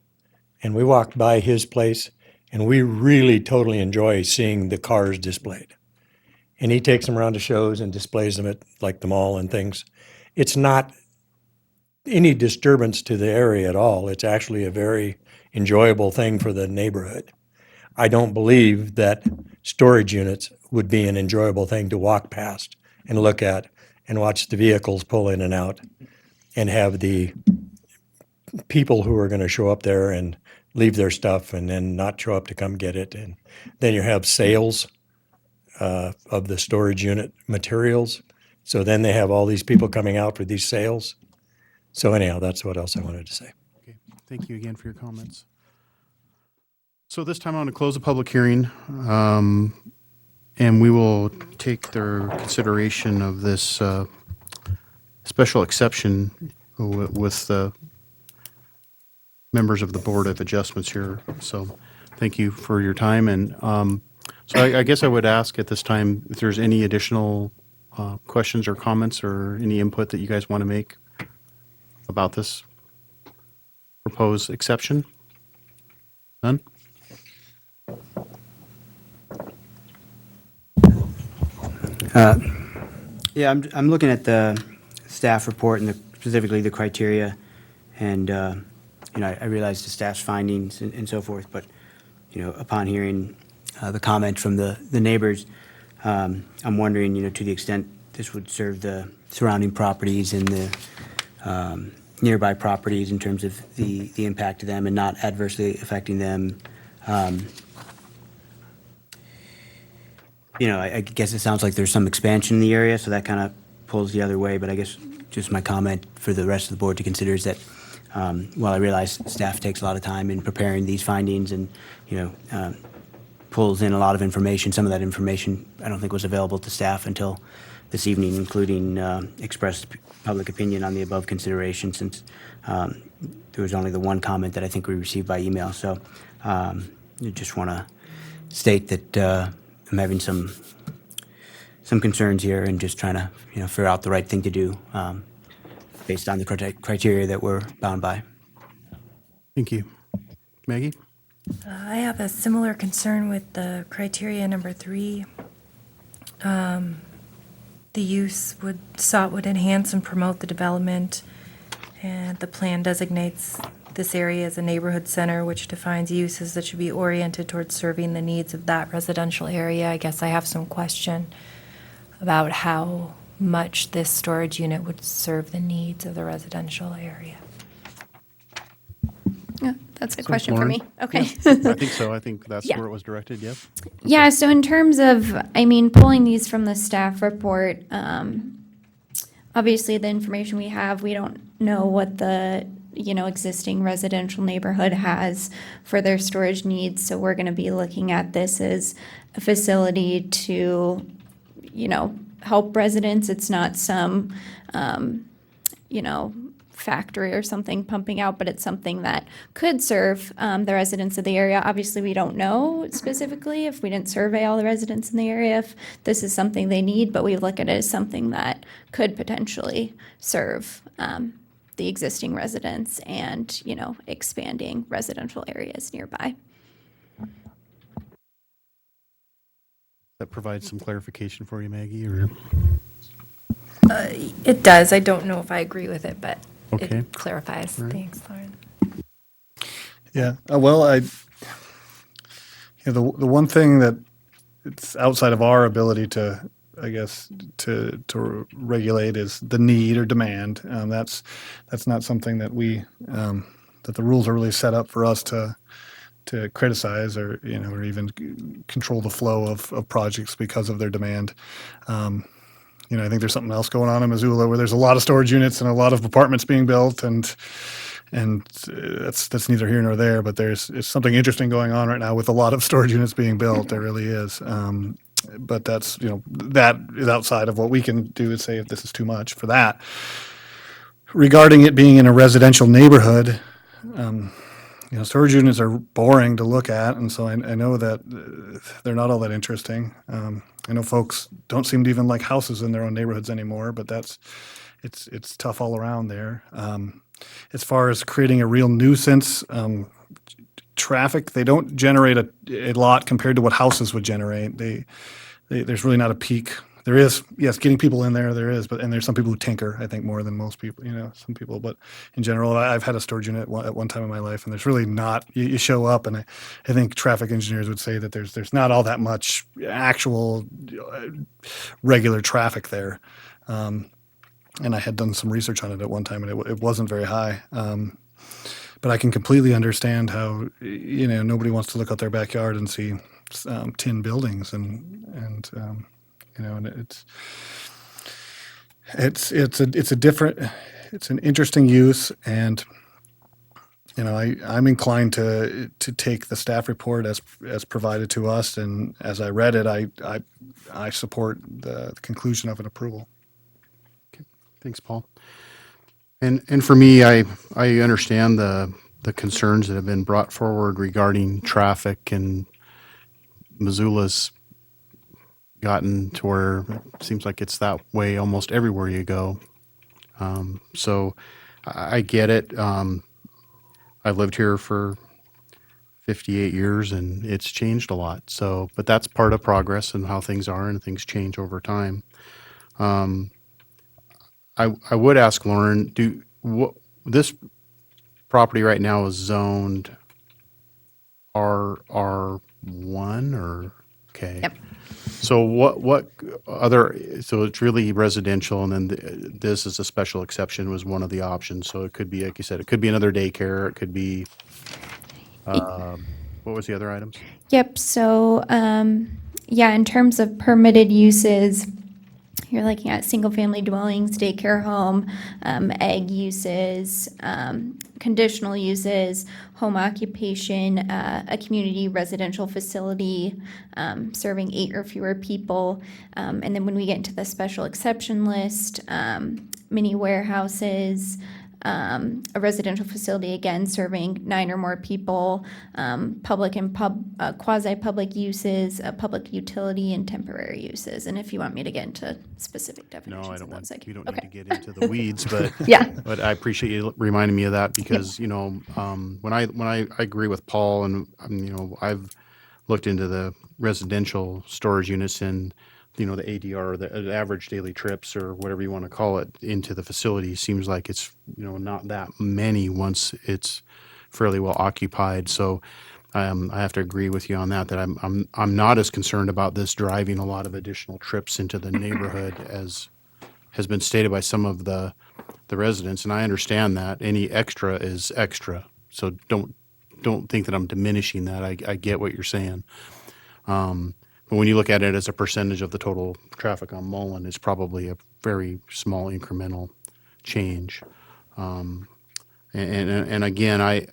and we walk by his place, and we really totally enjoy seeing the cars displayed. And he takes them around to shows and displays them at like the mall and things. It's not any disturbance to the area at all. It's actually a very enjoyable thing for the neighborhood. I don't believe that storage units would be an enjoyable thing to walk past and look at and watch the vehicles pull in and out and have the people who are going to show up there and leave their stuff and then not show up to come get it. And then you have sales of the storage unit materials. So then they have all these people coming out for these sales. So anyhow, that's what else I wanted to say. Okay. Thank you again for your comments. So this time I want to close the public hearing, and we will take their consideration of this special exception with the members of the Board of Adjustments here. So thank you for your time. And so I guess I would ask at this time if there's any additional questions or comments or any input that you guys want to make about this proposed exception? None? Yeah, I'm looking at the staff report and specifically the criteria, and I realize the staff's findings and so forth, but upon hearing the comment from the neighbors, I'm wondering, to the extent this would serve the surrounding properties and the nearby properties in terms of the impact to them and not adversely affecting them. I guess it sounds like there's some expansion in the area, so that kind of pulls the other way. But I guess just my comment for the rest of the board to consider is that while I realize staff takes a lot of time in preparing these findings and, pulls in a lot of information, some of that information I don't think was available to staff until this evening, including expressed public opinion on the above consideration, since there was only the one comment that I think we received by email. So I just want to state that I'm having some concerns here and just trying to figure out the right thing to do based on the criteria that we're bound by. Thank you. Maggie? I have a similar concern with the criteria number 3. The use sought would enhance and promote the development, and the plan designates this area as a neighborhood center, which defines uses that should be oriented towards serving the needs of that residential area. I guess I have some question about how much this storage unit would serve the needs of the residential area. Yeah, that's a So, question for Lauren? me. Okay. I think so. I think that's Yeah. where it was directed, yep. Yeah, so in terms of, pulling these from the staff report, obviously the information we have, we don't know what the, existing residential neighborhood has for their storage needs. So we're going to be looking at this as a facility to, help residents. It's not some, factory or something pumping out, but it's something that could serve the residents of the area. Obviously, we don't know specifically if we didn't survey all the residents in the area if this is something they need, but we look at it as something that could potentially serve the existing residents and, expanding residential areas nearby. That provides some clarification for you, Maggie, or? It does. I don't know if I agree with it, but Okay. it clarifies. All right. Thanks, Lauren. Yeah, well, the one thing that it's outside of our ability to, I guess, to regulate is the need or demand. That's not something that that the rules are really set up for us to criticize or or even control the flow of projects because of their demand. I think there's something else going on in Missoula where there's a lot of storage units and a lot of apartments being built, and that's neither here nor there. But it's something interesting going on right now with a lot of storage units being built. There really is. But that's that is outside of what we can do and say if this is too much for that. Regarding it being in a residential neighborhood, storage units are boring to look at, and so I know that they're not all that interesting. I know folks don't seem to even like houses in their own neighborhoods anymore, but it's tough all around there. As far as creating a real nuisance, traffic, they don't generate a lot compared to what houses would generate. There's really not a peak. There is, yes, getting people in there is, and there's some people who tinker, I think, more than most people, some people. But in general, I've had a storage unit at one time in my life, and there's really not, you show up, and I think traffic engineers would say that there's not all that much actual regular traffic there. And I had done some research on it at one time, and it wasn't very high. But I can completely understand how, nobody wants to look out their backyard and see tin buildings, and it's an interesting use, and I'm inclined to take the staff report as provided to us, and as I read it, I support the conclusion of an approval. Thanks, Paul. And for me, I understand the concerns that have been brought forward regarding traffic, and Missoula's gotten to where it seems like it's that way almost everywhere you go. So I get it. I've lived here for 58 years, and it's changed a lot. So, but that's part of progress and how things are, and things change over time. I would ask Lauren, this property right now is zoned R1 or, okay. Yep. So what other, so it's really residential, and then this is a special exception was one of the options. So it could be, like you said, it could be another daycare. It could be, what was the other items? Yep, so, yeah, in terms of permitted uses, you're looking at single-family dwellings, daycare home, ag uses, conditional uses, home occupation, a community residential facility serving 8 or fewer people. And then when we get into the special exception list, mini warehouses, a residential facility, again, serving 9 or more people, public and quasi-public uses, public utility, and temporary uses. And if you want me to get into specific definitions No, I of don't want, those, I can. we don't Okay. need to get into the weeds, but Yeah. but I appreciate you reminding me of that because, when I agree with Paul, and, I've looked into the residential storage units, and, the ADR, the average daily trips, or whatever you want to call it, into the facility seems like it's, not that many once it's fairly well occupied. So I have to agree with you on that, that I'm not as concerned about this driving a lot of additional trips into the neighborhood as has been stated by some of the residents, and I understand that. Any extra is extra. So don't think that I'm diminishing that. I get what you're saying. But when you look at it as a percentage of the total traffic on Mullen, it's probably a very small incremental change. And again, I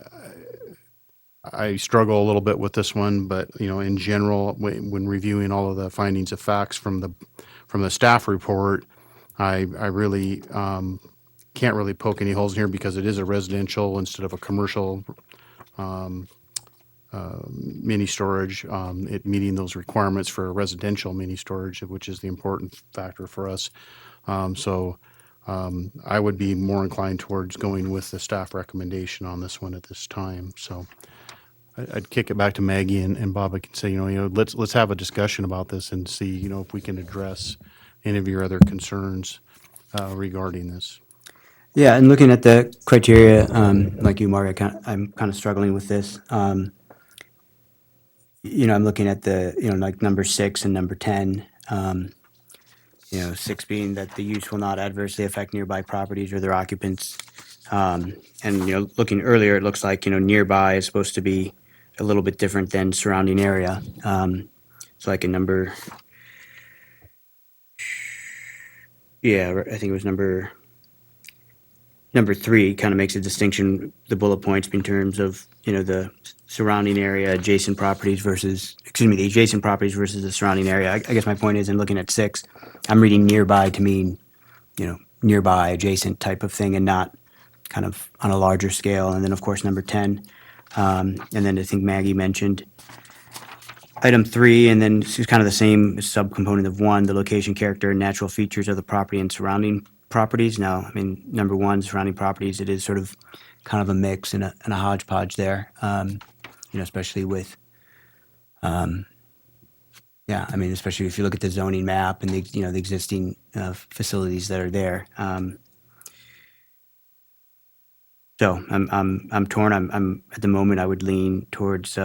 struggle a little bit with this one, but in general, when reviewing all of the findings of facts from the staff report, I really can't really poke any holes in here because it is a residential instead of a commercial mini storage, it meeting those requirements for a residential mini storage, which is the important factor for us. So I would be more inclined towards going with the staff recommendation on this one at this time. So I'd kick it back to Maggie and Bob. I can say, let's have a discussion about this and see, if we can address any of your other concerns regarding this. Yeah, and looking at the criteria, like you, Mark, I'm kind of struggling with this. I'm looking at the, like number 6 and number 10. 6 being that the use will not adversely affect nearby properties or their occupants. And, looking earlier, it looks like, nearby is supposed to be a little bit different than surrounding area. So like in I think it was number 3 kind of makes a distinction, the bullet points in terms of, the surrounding area, adjacent properties versus, the adjacent properties versus the surrounding area. I guess my point is, in looking at 6, I'm reading nearby to mean, nearby, adjacent type of thing, and not kind of on a larger scale. And then, of course, number 10, And then I think Maggie mentioned item 3, and then this is kind of the same subcomponent of 1, the location, character, and natural features of the property and surrounding properties. Now, I mean, number 1, surrounding properties, it is sort of kind of a mix and a hodgepodge there, especially with, yeah, I mean, especially if you look at the zoning map and the existing facilities that are there. So I'm torn. I'm at the moment, I would lean towards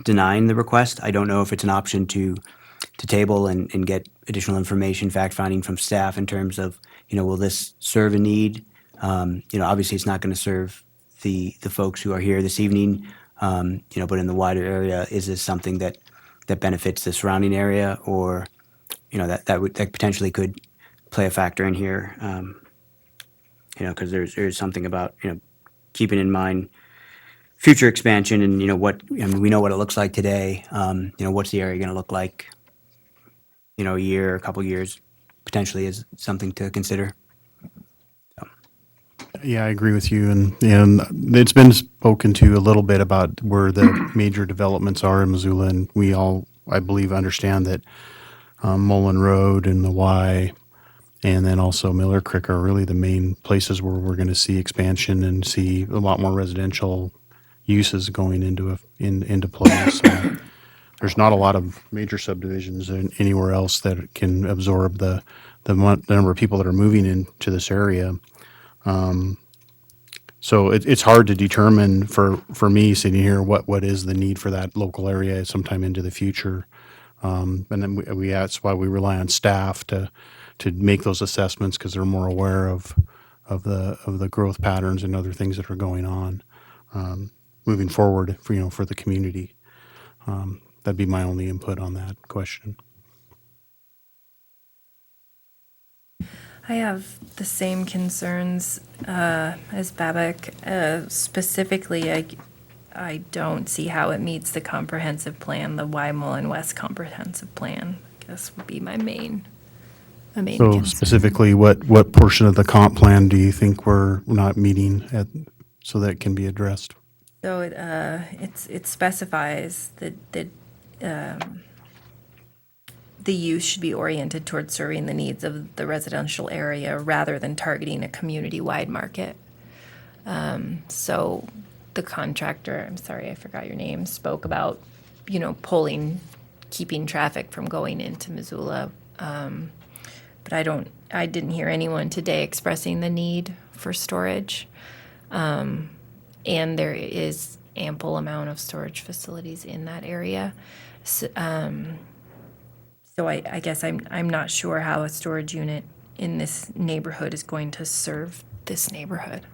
denying the request. I don't know if it's an option to table and get additional information, fact finding from staff in terms of, will this serve a need? Obviously it's not going to serve the folks who are here this evening, but in the wider area, is this something that benefits the surrounding area, or, that potentially could play a factor in here, because there's something about, keeping in mind future expansion and, we know what it looks like today. What's the area going to look like, a year, a couple years, potentially is something to consider. Yeah, I agree with you, and it's been spoken to a little bit about where the major developments are in Missoula, and we all, I believe, understand that Mullen Road and the Y, and then also Miller Creek are really the main places where we're going to see expansion and see a lot more residential uses going into play. So there's not a lot of major subdivisions anywhere else that can absorb the number of people that are moving into this area. So it's hard to determine for me sitting here what is the need for that local area sometime into the future. And then that's why we rely on staff to make those assessments, because they're more aware of the growth patterns and other things that are going on moving forward for the community. That'd be my only input on that question. I have the same concerns as Babak. Specifically, I don't see how it meets the comprehensive plan, the Mullen West comprehensive plan. I guess would be my main So concern. specifically, what portion of the comp plan do you think we're not meeting so that can be addressed? So it specifies that the use should be oriented towards serving the needs of the residential area rather than targeting a community-wide market. So the contractor, I'm sorry, I forgot your name, spoke about, keeping traffic from going into Missoula. But I didn't hear anyone today expressing the need for storage. And there is ample amount of storage facilities in that area. So I guess I'm not sure how a storage unit in this neighborhood is going to serve this neighborhood.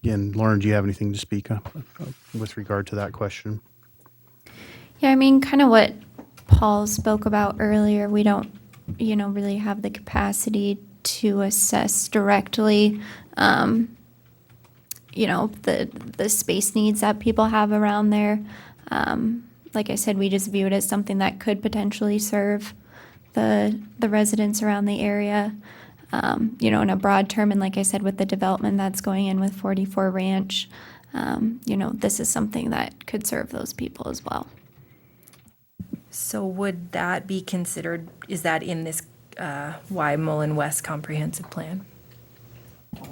Again, Lauren, do you have anything to speak of with regard to that question? Yeah, I mean, kind of what Paul spoke about earlier. We don't, really have the capacity to assess directly, the space needs that people have around there. Like I said, we just view it as something that could potentially serve the residents around the area, in a broad term. And like I said, with the development that's going in with 44 Ranch, this is something that could serve those people as well. So would that be considered, is that in this Mullen West comprehensive plan?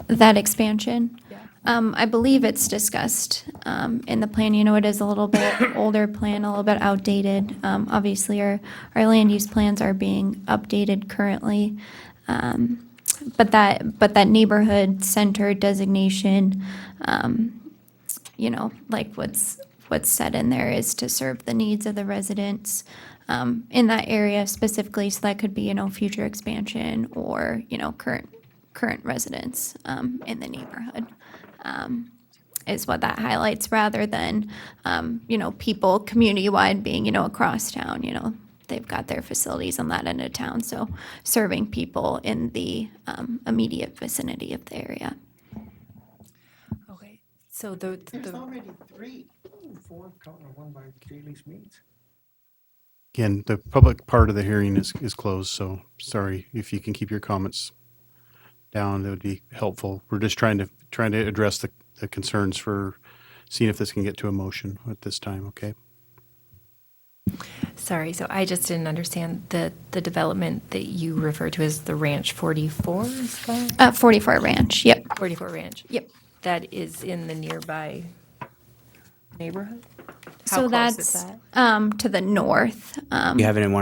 That expansion? Yeah. I believe it's discussed in the plan. It is a little bit older plan, a little bit outdated. Obviously, our land use plans are being updated currently. But that neighborhood center designation, like what's said in there is to serve the needs of the residents in that area specifically. So that could be, future expansion or, current residents in the neighborhood. Is what that highlights, rather than, people community-wide being, across town. They've got their facilities on that end of town, so serving people in the immediate vicinity of the area. Okay, so There's already 3. 4, counting the one by Kaylee's Meats. Again, the public part of the hearing is closed, so sorry if you can keep your comments down, that would be helpful. We're just trying to address the concerns for seeing if this can get to a motion at this time, okay? Sorry, so I just didn't understand the development that you refer to as the Ranch 44, is that? 44 Ranch, yep. 44 Ranch? Yep. That is in the nearby neighborhood? How So close is that's that? to the north. You have it in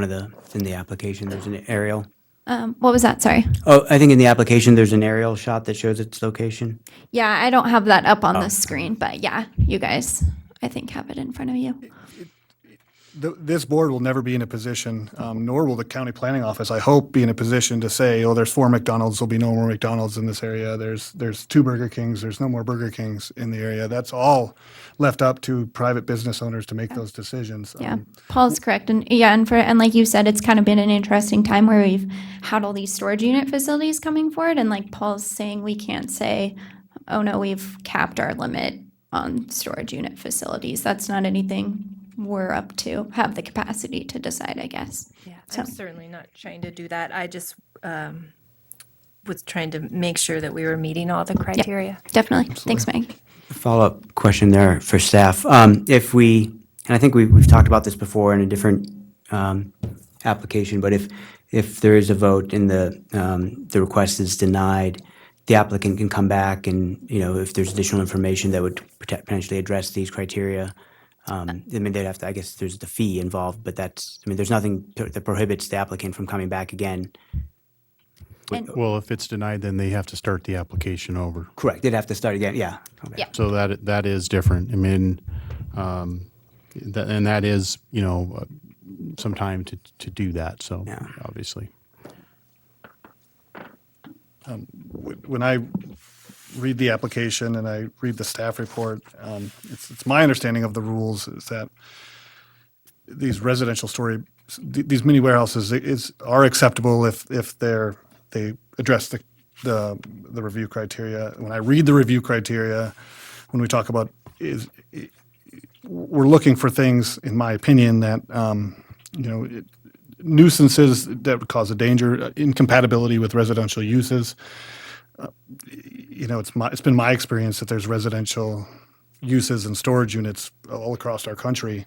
the application, there's an aerial. What was that? Sorry. Oh, I think in the application, there's an aerial shot that shows its location. Yeah, I don't have that up on Oh. the screen, but yeah, you guys, I think, have it in front of you. This board will never be in a position, nor will the county planning office, I hope, be in a position to say, oh, there's 4 McDonald's, there'll be no more McDonald's in this area. There's 2 Burger Kings, there's no more Burger Kings in the area. That's all left up to private business owners to make those decisions. Yeah, Paul's correct, and yeah, and like you said, it's kind of been an interesting time where we've had all these storage unit facilities coming forward, and like Paul's saying, we can't say, oh no, we've capped our limit on storage unit facilities. That's not anything we're up to have the capacity to decide, I guess. Yeah, So- I'm certainly not trying to do that. I just was trying to make sure that we were meeting all the criteria. Definitely. Thanks, Meg. Follow-up question there for staff. If we, and I think we've talked about this before in a different application, but if there is a vote and the request is denied, the applicant can come back and, if there's additional information that would potentially address these criteria, I mean, they'd have to, I guess there's the fee involved, but there's nothing that prohibits the applicant from coming back again. Well, if it's denied, then they have to start the application over. Correct, they'd have to start again, yeah. Okay. Yeah. So that is different. I mean, and that is, some time to do that, so, Yeah. obviously. When I read the application and I read the staff report, it's my understanding of the rules is that these residential these mini warehouses are acceptable if they address the review criteria. When I read the review criteria, when we talk about we're looking for things, in my opinion, that nuisances that would cause a danger, incompatibility with residential uses. It's been my experience that there's residential uses and storage units all across our country.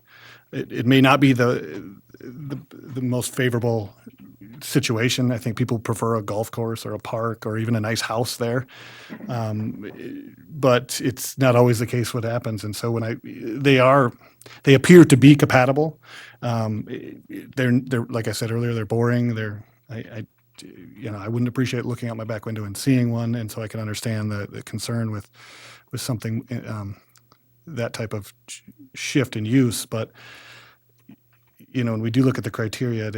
It may not be the most favorable situation. I think people prefer a golf course or a park or even a nice house there. But it's not always the case what happens. And so when they appear to be compatible. They're like I said earlier, they're boring. I wouldn't appreciate looking out my back window and seeing one. And so I can understand the concern with something, that type of shift in use. But, when we do look at the criteria,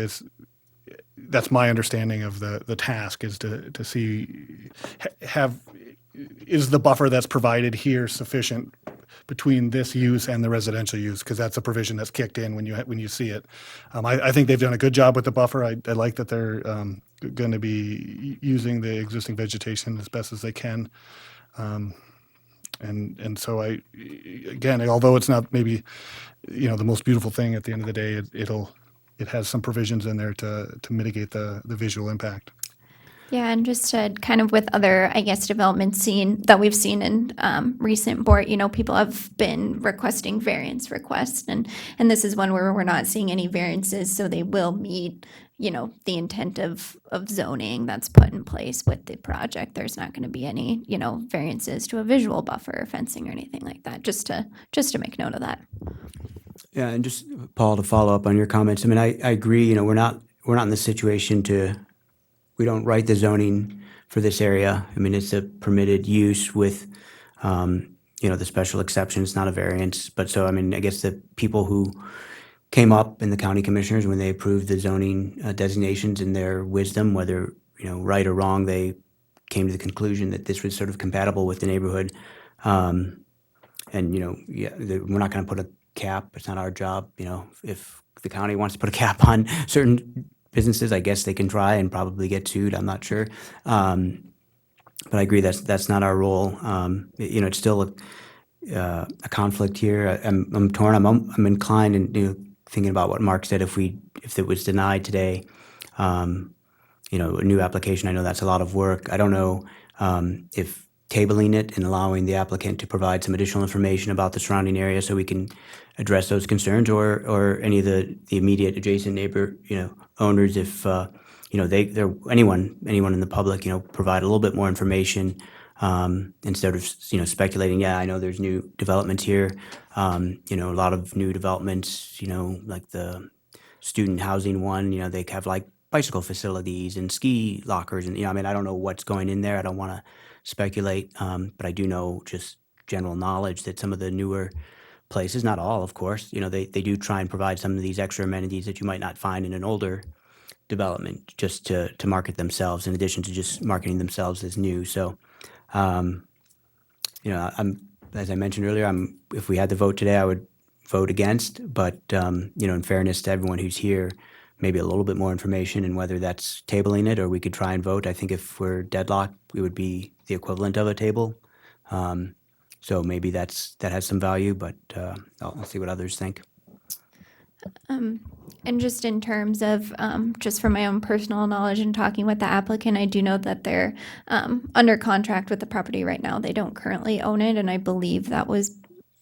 that's my understanding of the task is to see, is the buffer that's provided here sufficient between this use and the residential use? Because that's a provision that's kicked in when you see it. I think they've done a good job with the buffer. I like that they're going to be using the existing vegetation as best as they can. And so again, although it's not maybe, the most beautiful thing at the end of the day, it has some provisions in there to mitigate the visual impact. Yeah, and just to kind of with other, I guess, developments that we've seen in recent board, people have been requesting variance requests, and this is one where we're not seeing any variances, so they will meet, the intent of zoning that's put in place with the project. There's not going to be any, variances to a visual buffer or fencing or anything like that. Just to make note of that. Yeah, and just, Paul, to follow up on your comments, I mean, I agree, we're not in the situation we don't write the zoning for this area. I mean, it's a permitted use with, the special exception. It's not a variance. But so, I mean, I guess the people who came up in the county commissioners when they approved the zoning designations in their wisdom, whether, right or wrong, they came to the conclusion that this was sort of compatible with the neighborhood. And, we're not going to put a cap. It's not our job. If the county wants to put a cap on certain businesses, I guess they can try and probably get sued. I'm not sure. But I agree that's not our role. It's still a conflict here. I'm torn. I'm inclined and thinking about what Mark said. If it was denied today, a new application, I know that's a lot of work. I don't know if tabling it and allowing the applicant to provide some additional information about the surrounding area so we can address those concerns, or any of the immediate adjacent neighbor, owners, if, they're, anyone in the public, provide a little bit more information, instead of, speculating, yeah, I know there's new developments here, a lot of new developments, like the student housing one, they have like bicycle facilities and ski lockers, and, I don't know what's going in there. I don't want to speculate, but I do know just general knowledge that some of the newer places, not all, of course, they do try and provide some of these extra amenities that you might not find in an older development, just to market themselves, in addition to just marketing themselves as new. So, as I mentioned earlier, if we had the vote today, I would vote against, but, in fairness to everyone who's here, maybe a little bit more information, and whether that's tabling it or we could try and vote. I think if we're deadlocked, it would be the equivalent of a table. So maybe that has some value, but I'll see what others think. And just in terms of, just from my own personal knowledge and talking with the applicant, I do know that they're under contract with the property right now. They don't currently own it, and I believe that was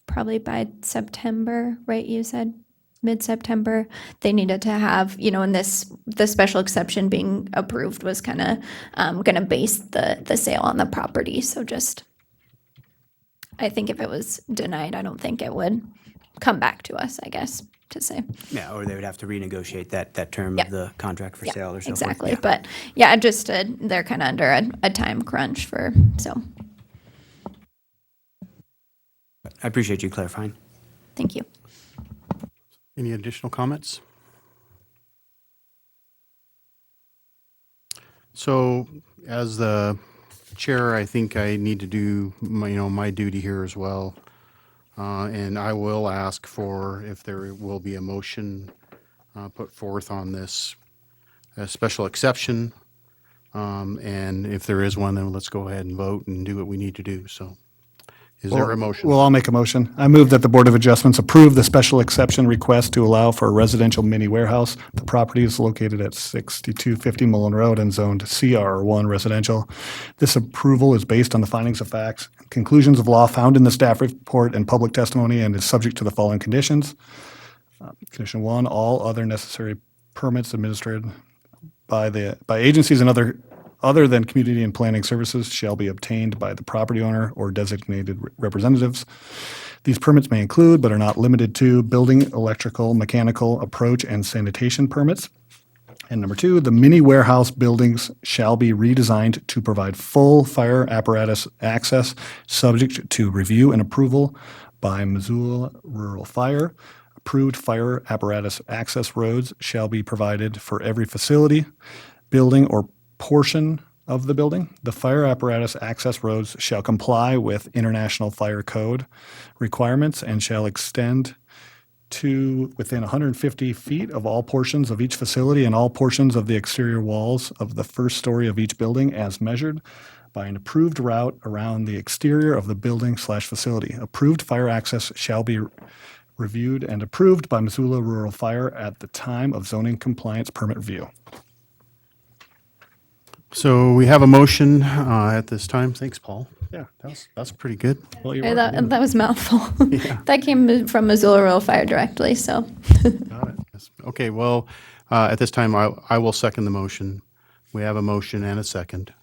probably by September, right? You said mid-September. They needed to have, and the special exception being approved was kind of going to base the sale on the property. So just, I think if it was denied, I don't think it would come back to us, I guess, to say. Yeah, or they would have to renegotiate that term Yeah. of the contract for sale or so forth. Exactly. Yeah. But yeah, just they're kind of under a time crunch so I appreciate you clarifying. thank you. Any additional comments? So as the chair, I think I need to do my duty here as well. And I will ask for if there will be a motion put forth on this special exception. And if there is one, then let's go ahead and vote and do what we need to do. So is there a motion? Well, I'll make a motion. I move that the Board of Adjustments approve the special exception request to allow for a residential mini warehouse. The property is located at 6250 Mullen Road and zoned CR1 residential. This approval is based on the findings of facts, conclusions of law found in the staff report and public testimony, and is subject to the following conditions. Condition 1, all other necessary permits administered by agencies and other than community and planning services shall be obtained by the property owner or designated representatives. These permits may include, but are not limited to, building, electrical, mechanical, approach, and sanitation permits. And number 2, the mini warehouse buildings shall be redesigned to provide full fire apparatus access, subject to review and approval by Missoula Rural Fire. Approved fire apparatus access roads shall be provided for every facility, building, or portion of the building. The fire apparatus access roads shall comply with International Fire Code requirements and shall extend to within 150 feet of all portions of each facility and all portions of the exterior walls of the first story of each building as measured by an approved route around the exterior of the building/facility. Approved fire access shall be reviewed and approved by Missoula Rural Fire at the time of zoning compliance permit review. So we have a motion at this time. Thanks, Paul. Yeah. That's pretty good. Well, Hey, that was a mouthful. That came from Missoula Rural Fire directly, so. Got it. Yes. Okay, well, at this time, I will second the motion. We have a motion and a second.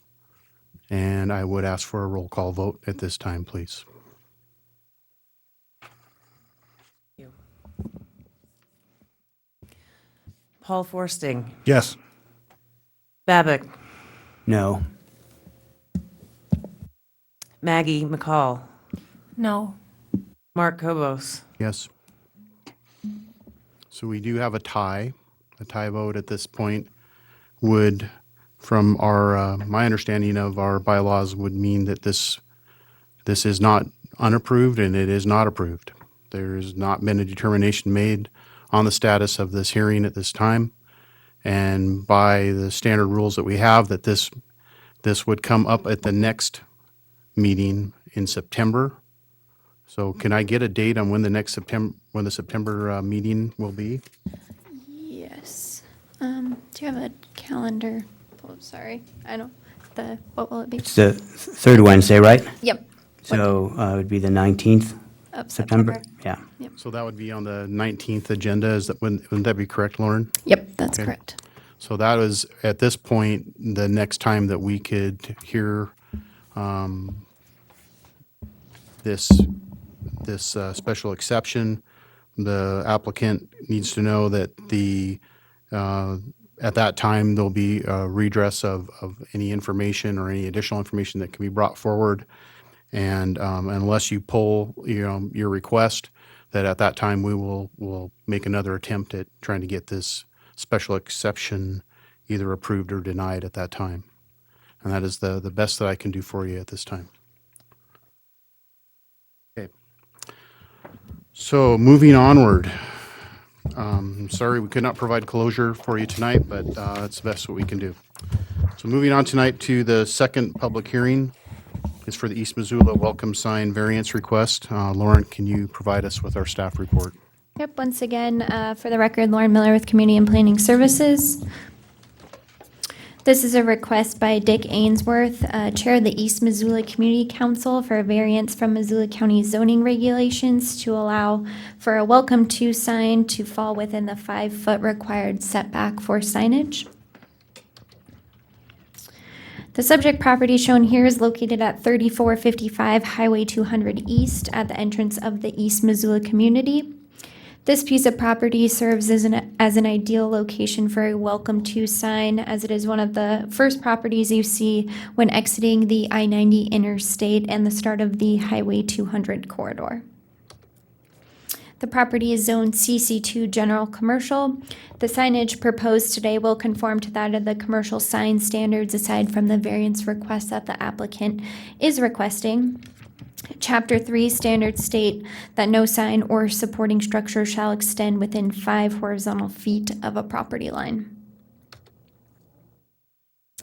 And I would ask for a roll call vote at this time, please. Paul Forsting, Yes. Babbitt, No. Maggie McCall, No. Mark Kobos. Yes. So we do have a tie. A tie vote at this point would, from our, my understanding of our bylaws, would mean that this is not unapproved and it is not approved. There's not been a determination made on the status of this hearing at this time. And by the standard rules that we have, that this would come up at the next meeting in September. So can I get a date on when the September meeting will be? Yes. Do you have a calendar Oh, sorry. I don't, what will it be? It's the third Wednesday, right? Yep. So it would be the 19th Of September? September. Yeah. So that would be on the 19th agenda. Wouldn't that be correct, Lauren? Yep, that's Okay. correct. So that was, at this point, the next time that we could hear this special exception. The applicant needs to know that at that time, there'll be a redress of any information or any additional information that can be brought forward. And unless you pull, your request, that at that time, we'll make another attempt at trying to get this special exception either approved or denied at that time. And that is the best that I can do for you at this time. Okay. So moving onward. Sorry we could not provide closure for you tonight, but that's the best what we can do. So moving on tonight to the second public hearing is for the East Missoula welcome sign variance request. Lauren, can you provide us with our staff report? Yep, once again, for the record, Lauren Miller with Community and Planning Services. This is a request by Dick Ainsworth, Chair of the East Missoula Community Council, for a variance from Missoula County zoning regulations to allow for a welcome to sign to fall within the 5-foot required setback for signage. The subject property shown here is located at 3455 Highway 200 East at the entrance of the East Missoula community. This piece of property serves as an ideal location for a welcome to sign, as it is one of the first properties you see when exiting the I-90 interstate and the start of the Highway 200 corridor. The property is zoned CC2 General Commercial. The signage proposed today will conform to that of the commercial sign standards, aside from the variance request that the applicant is requesting. Chapter 3 standards state that no sign or supporting structure shall extend within 5 horizontal feet of a property line.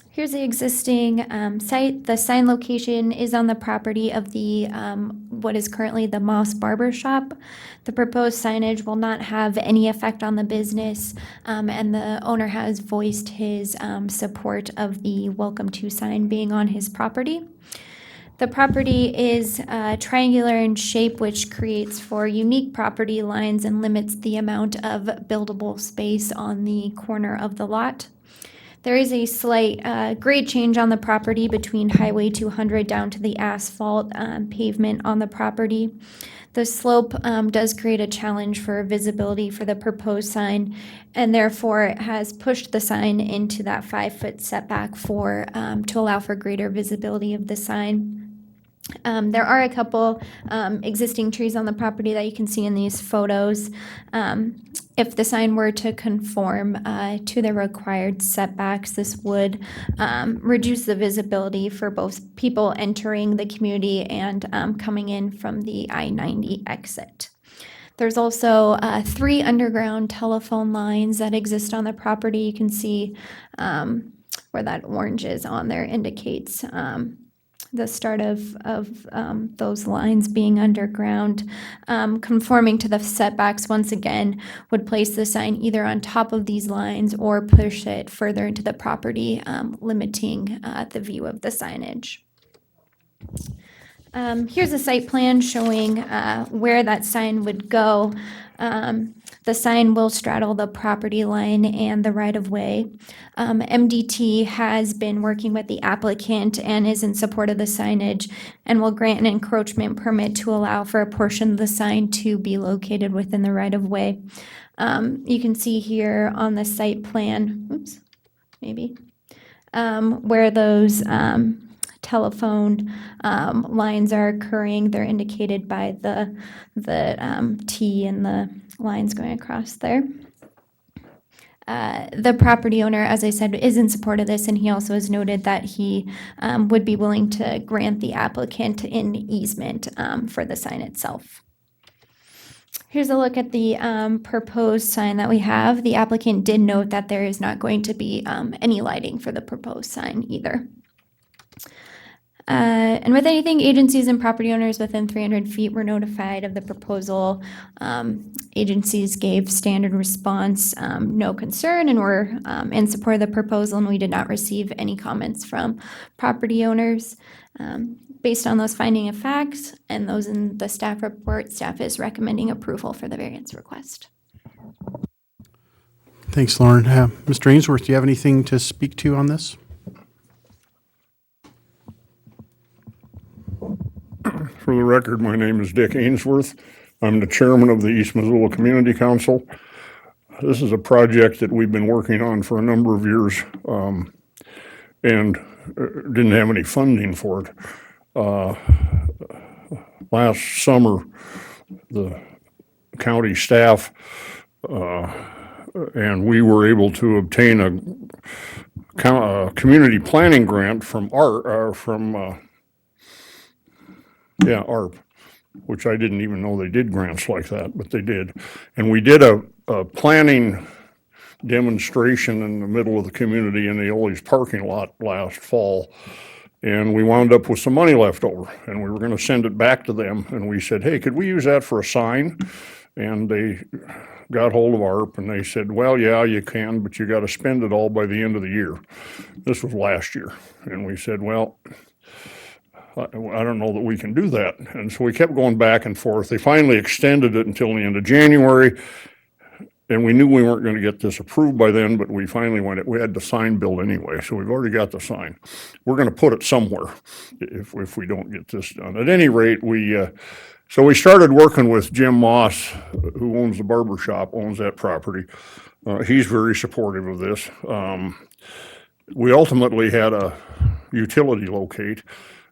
Here's the existing site. The sign location is on the property of the what is currently the Moss Barber Shop. The proposed signage will not have any effect on the business, and the owner has voiced his support of the welcome to sign being on his property. The property is triangular in shape, which creates for unique property lines and limits the amount of buildable space on the corner of the lot. There is a slight grade change on the property between Highway 200 down to the asphalt pavement on the property. The slope does create a challenge for visibility for the proposed sign, and therefore it has pushed the sign into that 5-foot setback to allow for greater visibility of the sign. There are a couple existing trees on the property that you can see in these photos. If the sign were to conform to the required setbacks, this would reduce the visibility for both people entering the community and coming in from the I-90 exit. There's also 3 underground telephone lines that exist on the property. You can see where that orange is on there indicates the start of those lines being underground. Conforming to the setbacks, once again, would place the sign either on top of these lines or push it further into the property, limiting the view of the signage. Here's a site plan showing where that sign would go. The sign will straddle the property line and the right-of-way. MDT has been working with the applicant and is in support of the signage and will grant an encroachment permit to allow for a portion of the sign to be located within the right-of-way. You can see here on the site plan, where those telephone lines are occurring. They're indicated by the T and the lines going across there. The property owner, as I said, is in support of this, and he also has noted that he would be willing to grant the applicant an easement for the sign itself. Here's a look at the proposed sign that we have. The applicant did note that there is not going to be any lighting for the proposed sign either. And with anything, agencies and property owners within 300 feet were notified of the proposal. Agencies gave standard response, no concern, and were in support of the proposal, and we did not receive any comments from property owners. Based on those finding of facts and those in the staff report, staff is recommending approval for the variance request. Thanks, Lauren. Mr. Ainsworth, do you have anything to speak to on this? For the record, my name is Dick Ainsworth. I'm the chairman of the East Missoula Community Council. This is a project that we've been working on for a number of years and didn't have any funding for it. Last summer, the county staff and we were able to obtain a community planning grant from ARP, which I didn't even know they did grants like that, but they did. And we did a planning demonstration in the middle of the community in the Ole's parking lot last fall. And we wound up with some money left over, and we were going to send it back to them. And we said, hey, could we use that for a sign? And they got hold of ARP, and they said, well, yeah, you can, but you got to spend it all by the end of the year. This was last year. And we said, well, I don't know that we can do that. And so we kept going back and forth. They finally extended it until the end of January. And we knew we weren't going to get this approved by then, but we finally we had the sign built anyway. So we've already got the sign. We're going to put it somewhere if we don't get this done. At any rate, so we started working with Jim Moss, who owns the barber shop, owns that property. He's very supportive of this. We ultimately had a utility locate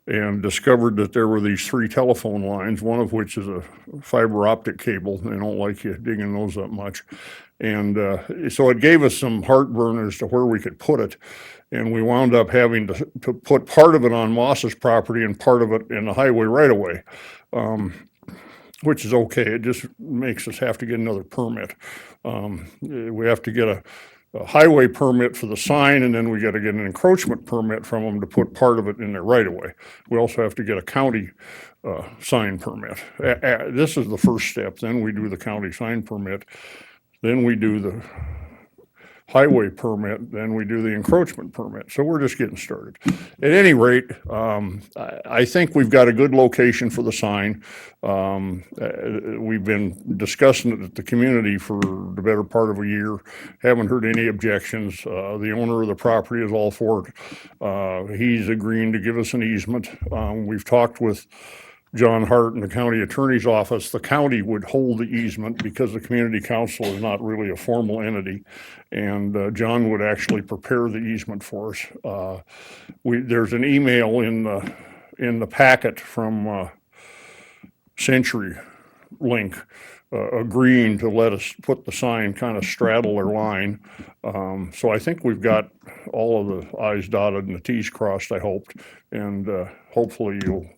and discovered that there were these 3 telephone lines, one of which is a fiber optic cable. They don't like you digging those up much. And so it gave us some heartburn as to where we could put it. And we wound up having to put part of it on Moss's property and part of it in the highway right away, which is okay. It just makes us have to get another permit. We have to get a highway permit for the sign, and then we got to get an encroachment permit from them to put part of it in there right away. We also have to get a county sign permit. This is the first step. Then we do the county sign permit. Then we do the highway permit, then we do the encroachment permit. So we're just getting started. At any rate, I think we've got a good location for the sign. We've been discussing it at the community for the better part of a year. Haven't heard any objections. The owner of the property is all for it. He's agreeing to give us an easement. We've talked with John Hart in the county attorney's office. The county would hold the easement because the community council is not really a formal entity, and John would actually prepare the easement for us. There's an email in the packet from Century Link agreeing to let us put the sign kind of straddle their line. So I think we've got all of the I's dotted and the T's crossed, I hoped, and hopefully you'll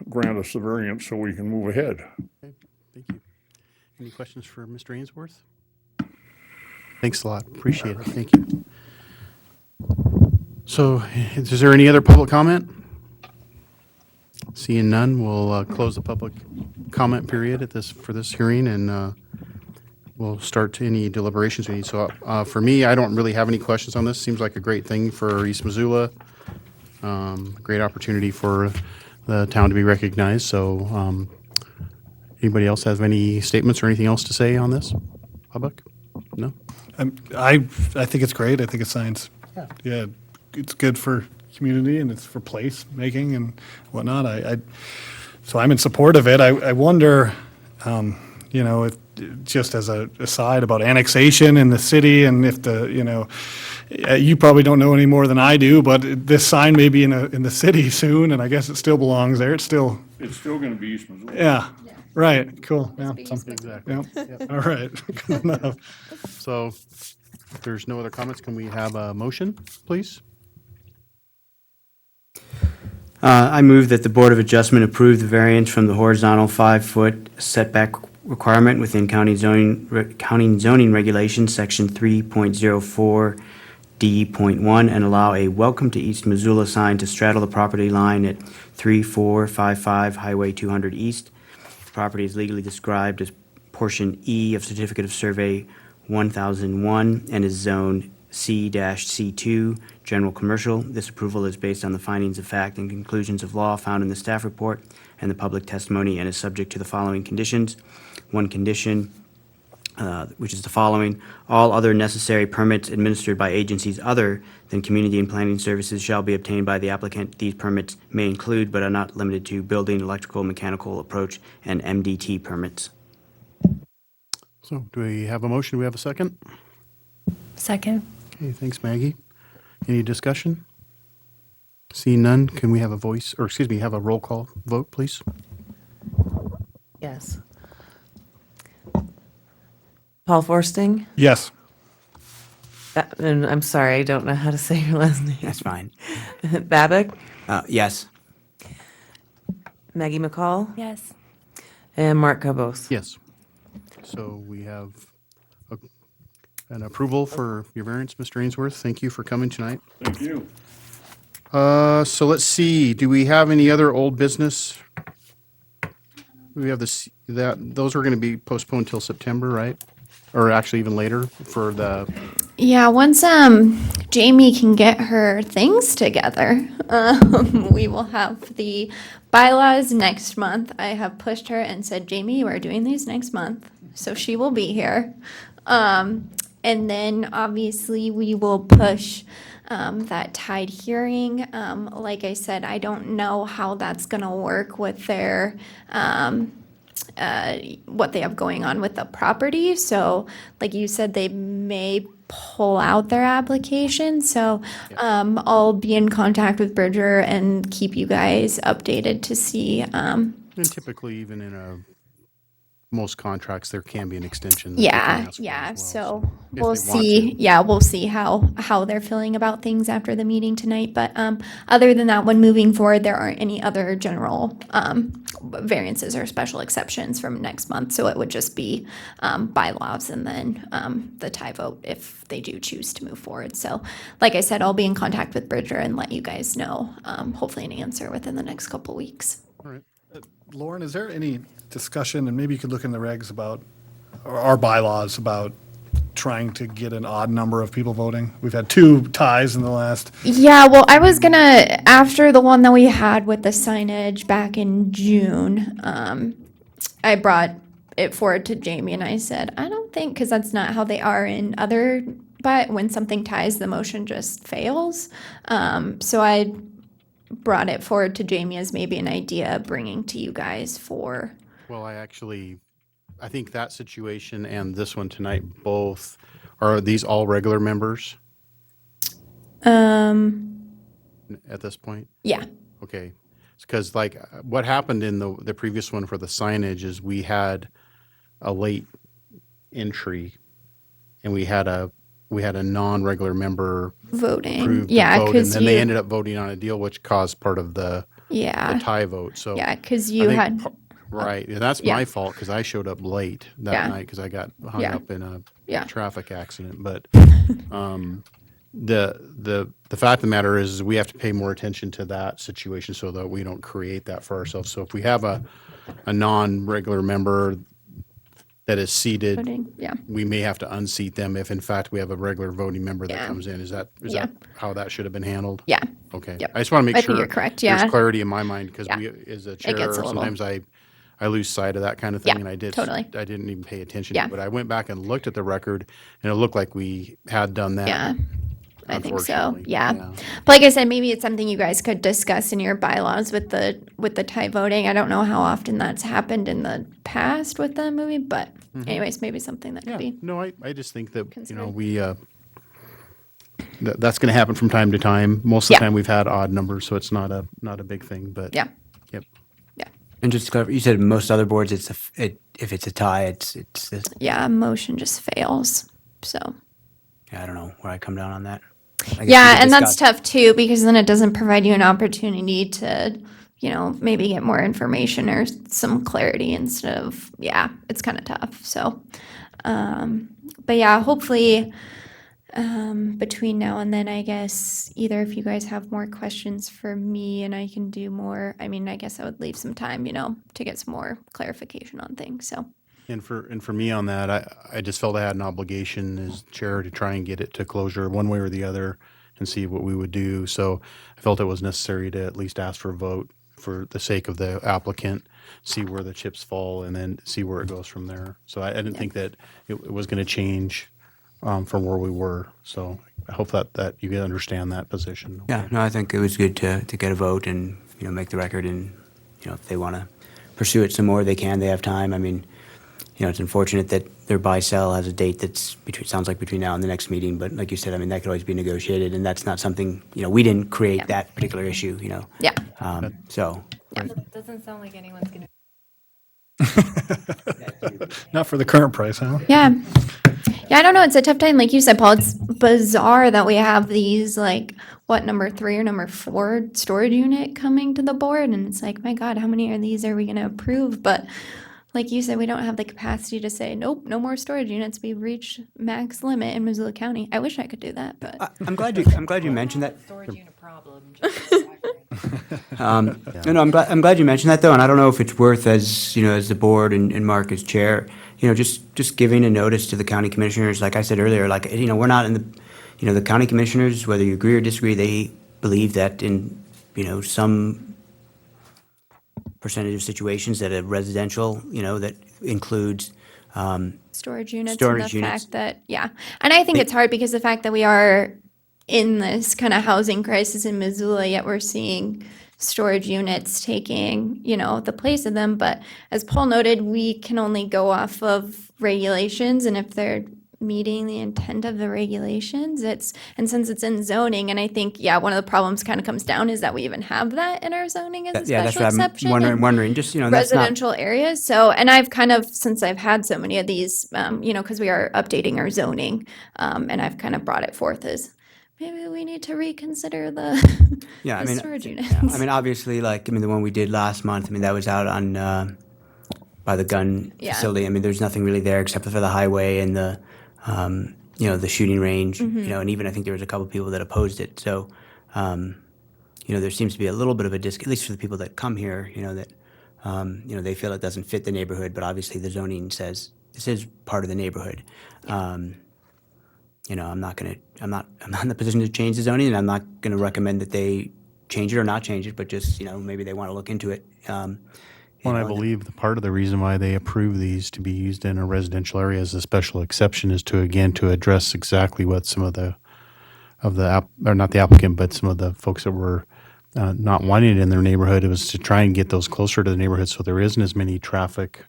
grant us the variance so we can move ahead. Okay, thank you. Any questions for Mr. Ainsworth? Thanks a lot. Appreciate it. Thank you. So is there any other public comment? Seeing none, we'll close the public comment period for this hearing, and we'll start any deliberations we need. So for me, I don't really have any questions on this. Seems like a great thing for East Missoula. Great opportunity for the town to be recognized. So anybody else have any statements or anything else to say on this? Public? No? I think it's great. I think it signs. Yeah, it's good for community and it's for place making and whatnot. So I'm in support of it. I wonder, if, just as a aside about annexation in the city, and if you probably don't know any more than I do, but this sign may be in the city soon, and I guess it still belongs there. It's still going to be East Missoula. Yeah. Right. Cool. Yeah. Exactly. Yeah. Yep. All right. Good enough. So if there's no other comments, can we have a motion, please? I move that the Board of Adjustment approve the variance from the horizontal 5-foot setback requirement within county zoning regulations, section 3.04 D.1 and allow a Welcome to East Missoula sign to straddle the property line at 3455 Highway 200 East. The property is legally described as portion E of Certificate of Survey 1001 and is zone C-C2, General Commercial. This approval is based on the findings of fact and conclusions of law found in the staff report and the public testimony and is subject to the following conditions. One condition, which is the following: all other necessary permits administered by agencies other than Community and Planning Services shall be obtained by the applicant. These permits may include, but are not limited to, building, electrical, mechanical approach, and MDT permits. So do we have a motion? Do we have a second? Second. Okay, thanks, Maggie. Any discussion? Seeing none, can we have a voice, or excuse me, have a roll call vote, please? Yes. Paul Forsting? Yes. And I'm sorry, I don't know how to say your last name. That's fine. Babick? Yes. Maggie McCall? Yes. And Mark Cabos? Yes. So we have an approval for your variance, Mr. Ainsworth. Thank you for coming tonight. Thank you. So let's see, do we have any other old business? We have this, those are going to be postponed till September, right? Or actually even later for the, Yeah, once Jamie can get her things together, we will have the bylaws next month. I have pushed her and said, Jamie, you are doing these next month, so she will be here. And then obviously we will push that tied hearing. Like I said, I don't know how that's gonna work with their what they have going on with the property. So like you said, they may pull out their application. So I'll be in contact with Bridger and keep you guys updated to see. and typically even in most contracts, there can be an extension. that they can Yeah, ask for yeah. as So well, if we'll they want see. to. Yeah, we'll see how they're feeling about things after the meeting tonight. But other than that, when moving forward, there aren't any other general variances or special exceptions from next month. So it would just be bylaws and then the tie vote if they do choose to move forward. So like I said, I'll be in contact with Bridger and let you guys know. Hopefully, an answer within the next couple weeks. All right. Lauren, is there any discussion, and maybe you could look in the regs about, or our bylaws about trying to get an odd number of people voting? We've had 2 ties in the last. Yeah, well, I was gonna, after the one that we had with the signage back in June, I brought it forward to Jamie and I said, I don't think, because that's not how they are in other, but when something ties, the motion just fails. So I brought it forward to Jamie as maybe an idea bringing to you guys for, Well, I think that situation and this one tonight, both, are these all regular members at this point? yeah. Okay. Because like what happened in the previous one for the signage is we had a late entry and we had a non-regular member Voting. approved the Yeah, vote, and because then they you, ended up voting on a deal, which caused part of the yeah, tie vote. So yeah, because I you think had, right, and that's yeah. my fault because I showed up late that Yeah. night because I got hung Yeah. up in a Yeah. traffic accident. But the fact of the matter is we have to pay more attention to that situation so that we don't create that for ourselves. So if we have a non-regular member that is seated, voting, yeah. we may have to unseat them if in fact we have a regular voting member that Yeah. comes in. Is that Yeah. how that should have been handled? Yeah. Okay. Yep. I just want to make I sure think you're correct, yeah. there's clarity in my mind because Yeah. we, as a chair, gets a little- sometimes I lose sight of that kind of thing, Yeah, and I totally. didn't even pay attention Yeah. to it. But I went back and looked at the record, and it looked like we had done that. Yeah, I think so. unfortunately. Yeah. But like I said, maybe it's something you guys could discuss in your bylaws with the tie voting. I don't know how often that's happened in the past with the movie, but anyways, maybe something that Yeah. could be. No, I just think that considered. we that's going to happen from time to time. Most of the Yeah. time, we've had odd numbers, so it's not a big thing. But Yeah. yep. Yeah. And just to clarify, you said most other boards, if it's a tie, it's this. Yeah. Motion just fails. So. Yeah, I don't know where I come down on that. I guess we Yeah, could and that's discuss. tough too because then it doesn't provide you an opportunity to, maybe get more information or some clarity instead of, yeah, it's kind of tough. So, but yeah, hopefully between now and then, I guess either if you guys have more questions for me and I can do more, I mean, I guess I would leave some time, to get some more clarification on things. So, And for me on that, I just felt I had an obligation as chair to try and get it to closure one way or the other and see what we would do. So I felt it was necessary to at least ask for a vote for the sake of the applicant, see where the chips fall, and then see where it goes from there. So I didn't think that it was going to change from where we were. So I hope that you can understand that position. Yeah, no, I think it was good to get a vote and, make the record, and, if they want to pursue it some more, they can, they have time. I mean, it's unfortunate that their buy-sell has a date that's sounds like between now and the next meeting, but like you said, I mean, that could always be negotiated, and that's not something, we didn't create that particular issue, yeah. So, Doesn't sound like anyone's gonna. Not for the current price, huh? Yeah. Yeah, I don't know. It's a tough time. Like you said, Paul, it's bizarre that we have these, like, what, number 3 or number 4 storage unit coming to the board. And it's like, my God, how many of these are we going to approve? But like you said, we don't have the capacity to say, nope, no more storage units. We've reached max limit in Missoula County. I wish I could do that, but I'm glad you mentioned that. Storage unit problem. Just No, I'm glad you mentioned that, though, and I don't know if it's worth, as as the board and Mark as chair, just giving a notice to the county commissioners. Like I said earlier, like we're not in the county commissioners, whether you agree or disagree, they believe that in some percentage of situations that a residential, that includes storage units and Storage the units. fact that, yeah. And I think it's hard because the fact that we are in this kind of housing crisis in Missoula, yet we're seeing storage units taking, the place of them. But as Paul noted, we can only go off of regulations, and if they're meeting the intent of the regulations, and since it's in zoning, and I think, one of the problems kind of comes down is that we even have that in our zoning as a Yeah, that's special what I'm exception. wondering. Just that's not. Residential areas. So, and I've kind of, since I've had so many of these, because we are updating our zoning, and I've kind of brought it forth as maybe we need to reconsider the, Yeah, I the mean, storage units. I mean, obviously, the one we did last month, I mean, that was out on, by the gun Yeah. facility. I mean, there's nothing really there except for the highway and the shooting range, and even I think there was a couple people that opposed it. So, there seems to be a little bit of a at least for the people that come here, that, they feel it doesn't fit the neighborhood, but obviously the zoning says this is part of the neighborhood. I'm not in the position to change the zoning, and I'm not going to recommend that they change it or not change it, but just, maybe they want to look into it. Well, I believe the part of the reason why they approve these to be used in a residential area as a special exception is to address exactly what some of the or not the applicant, but some of the folks that were not wanting it in their neighborhood. It was to try and get those closer to the neighborhood so there isn't as many traffic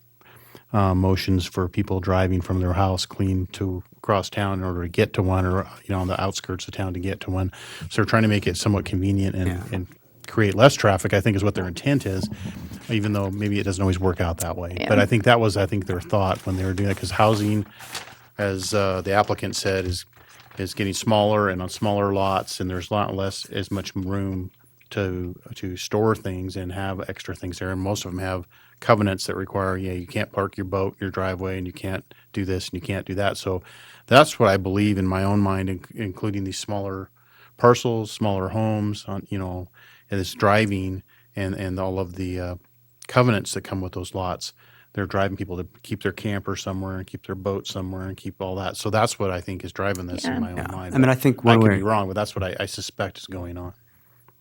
motions for people driving from their house clean to across town in order to get to one, or on the outskirts of town to get to one. So they're trying to make it somewhat convenient and create less traffic, I think, is what their intent is, even though maybe it doesn't always work out that way. Yeah. But I think that was their thought when they were doing it, because housing, as the applicant said, is getting smaller and on smaller lots, and there's a lot less as much room to store things and have extra things there. And most of them have covenants that require, you can't park your boat in your driveway, and you can't do this and you can't do that. So that's what I believe in my own mind, including these smaller parcels, smaller homes, and this driving and all of the covenants that come with those lots. They're driving people to keep their camper somewhere and keep their boat somewhere and keep all that. So that's what I think is driving this in my own mind. I mean, I think I when could we're be wrong, but that's what I suspect is going on.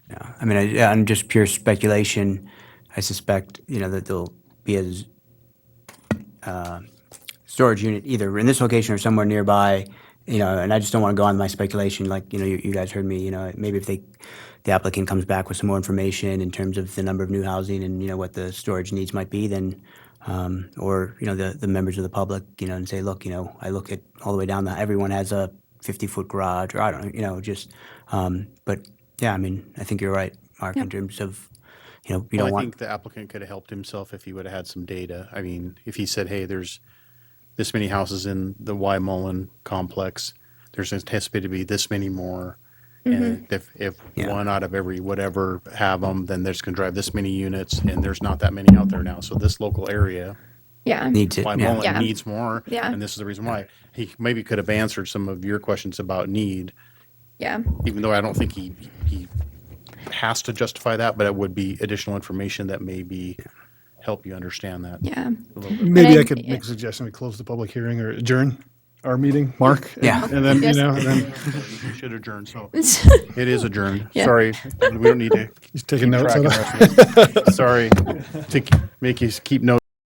Yeah, I mean, on just pure speculation, I suspect, that there'll be a storage unit either in this location or somewhere nearby, and I just don't want to go on my speculation, like, you guys heard me, maybe if the applicant comes back with some more information in terms of the number of new housing and, what the storage needs might be, then, or, the members of the public, and say, look, I look at all the way down everyone has a 50-foot garage, or I don't know, just, but yeah, I mean, I think you're right, Mark, in terms of, you Well, don't I want. think the applicant could have helped himself if he would have had some data. I mean, if he said, hey, there's this many houses in the Y Mullen complex, there's anticipated to be this many more. And if one out of every whatever have them, then there's going to drive this many units, and there's not that many out there now. So this local area Yeah. Needs it, why yeah. Mullen Yeah. needs more. Yeah. And this is the reason why. He maybe could have answered some of your questions about need, Yeah. even though I don't think he has to justify that, but it would be additional information that maybe help you understand that Yeah. a little bit. Maybe I- I could make a suggestion, we close the public hearing or adjourn our meeting, Mark? Yeah. And then, Yes. and then We should adjourn, so it is adjourned. Yeah. Sorry, we don't need to he's taking keep notes. track of of that. the rest of it. Sorry to make you keep notes.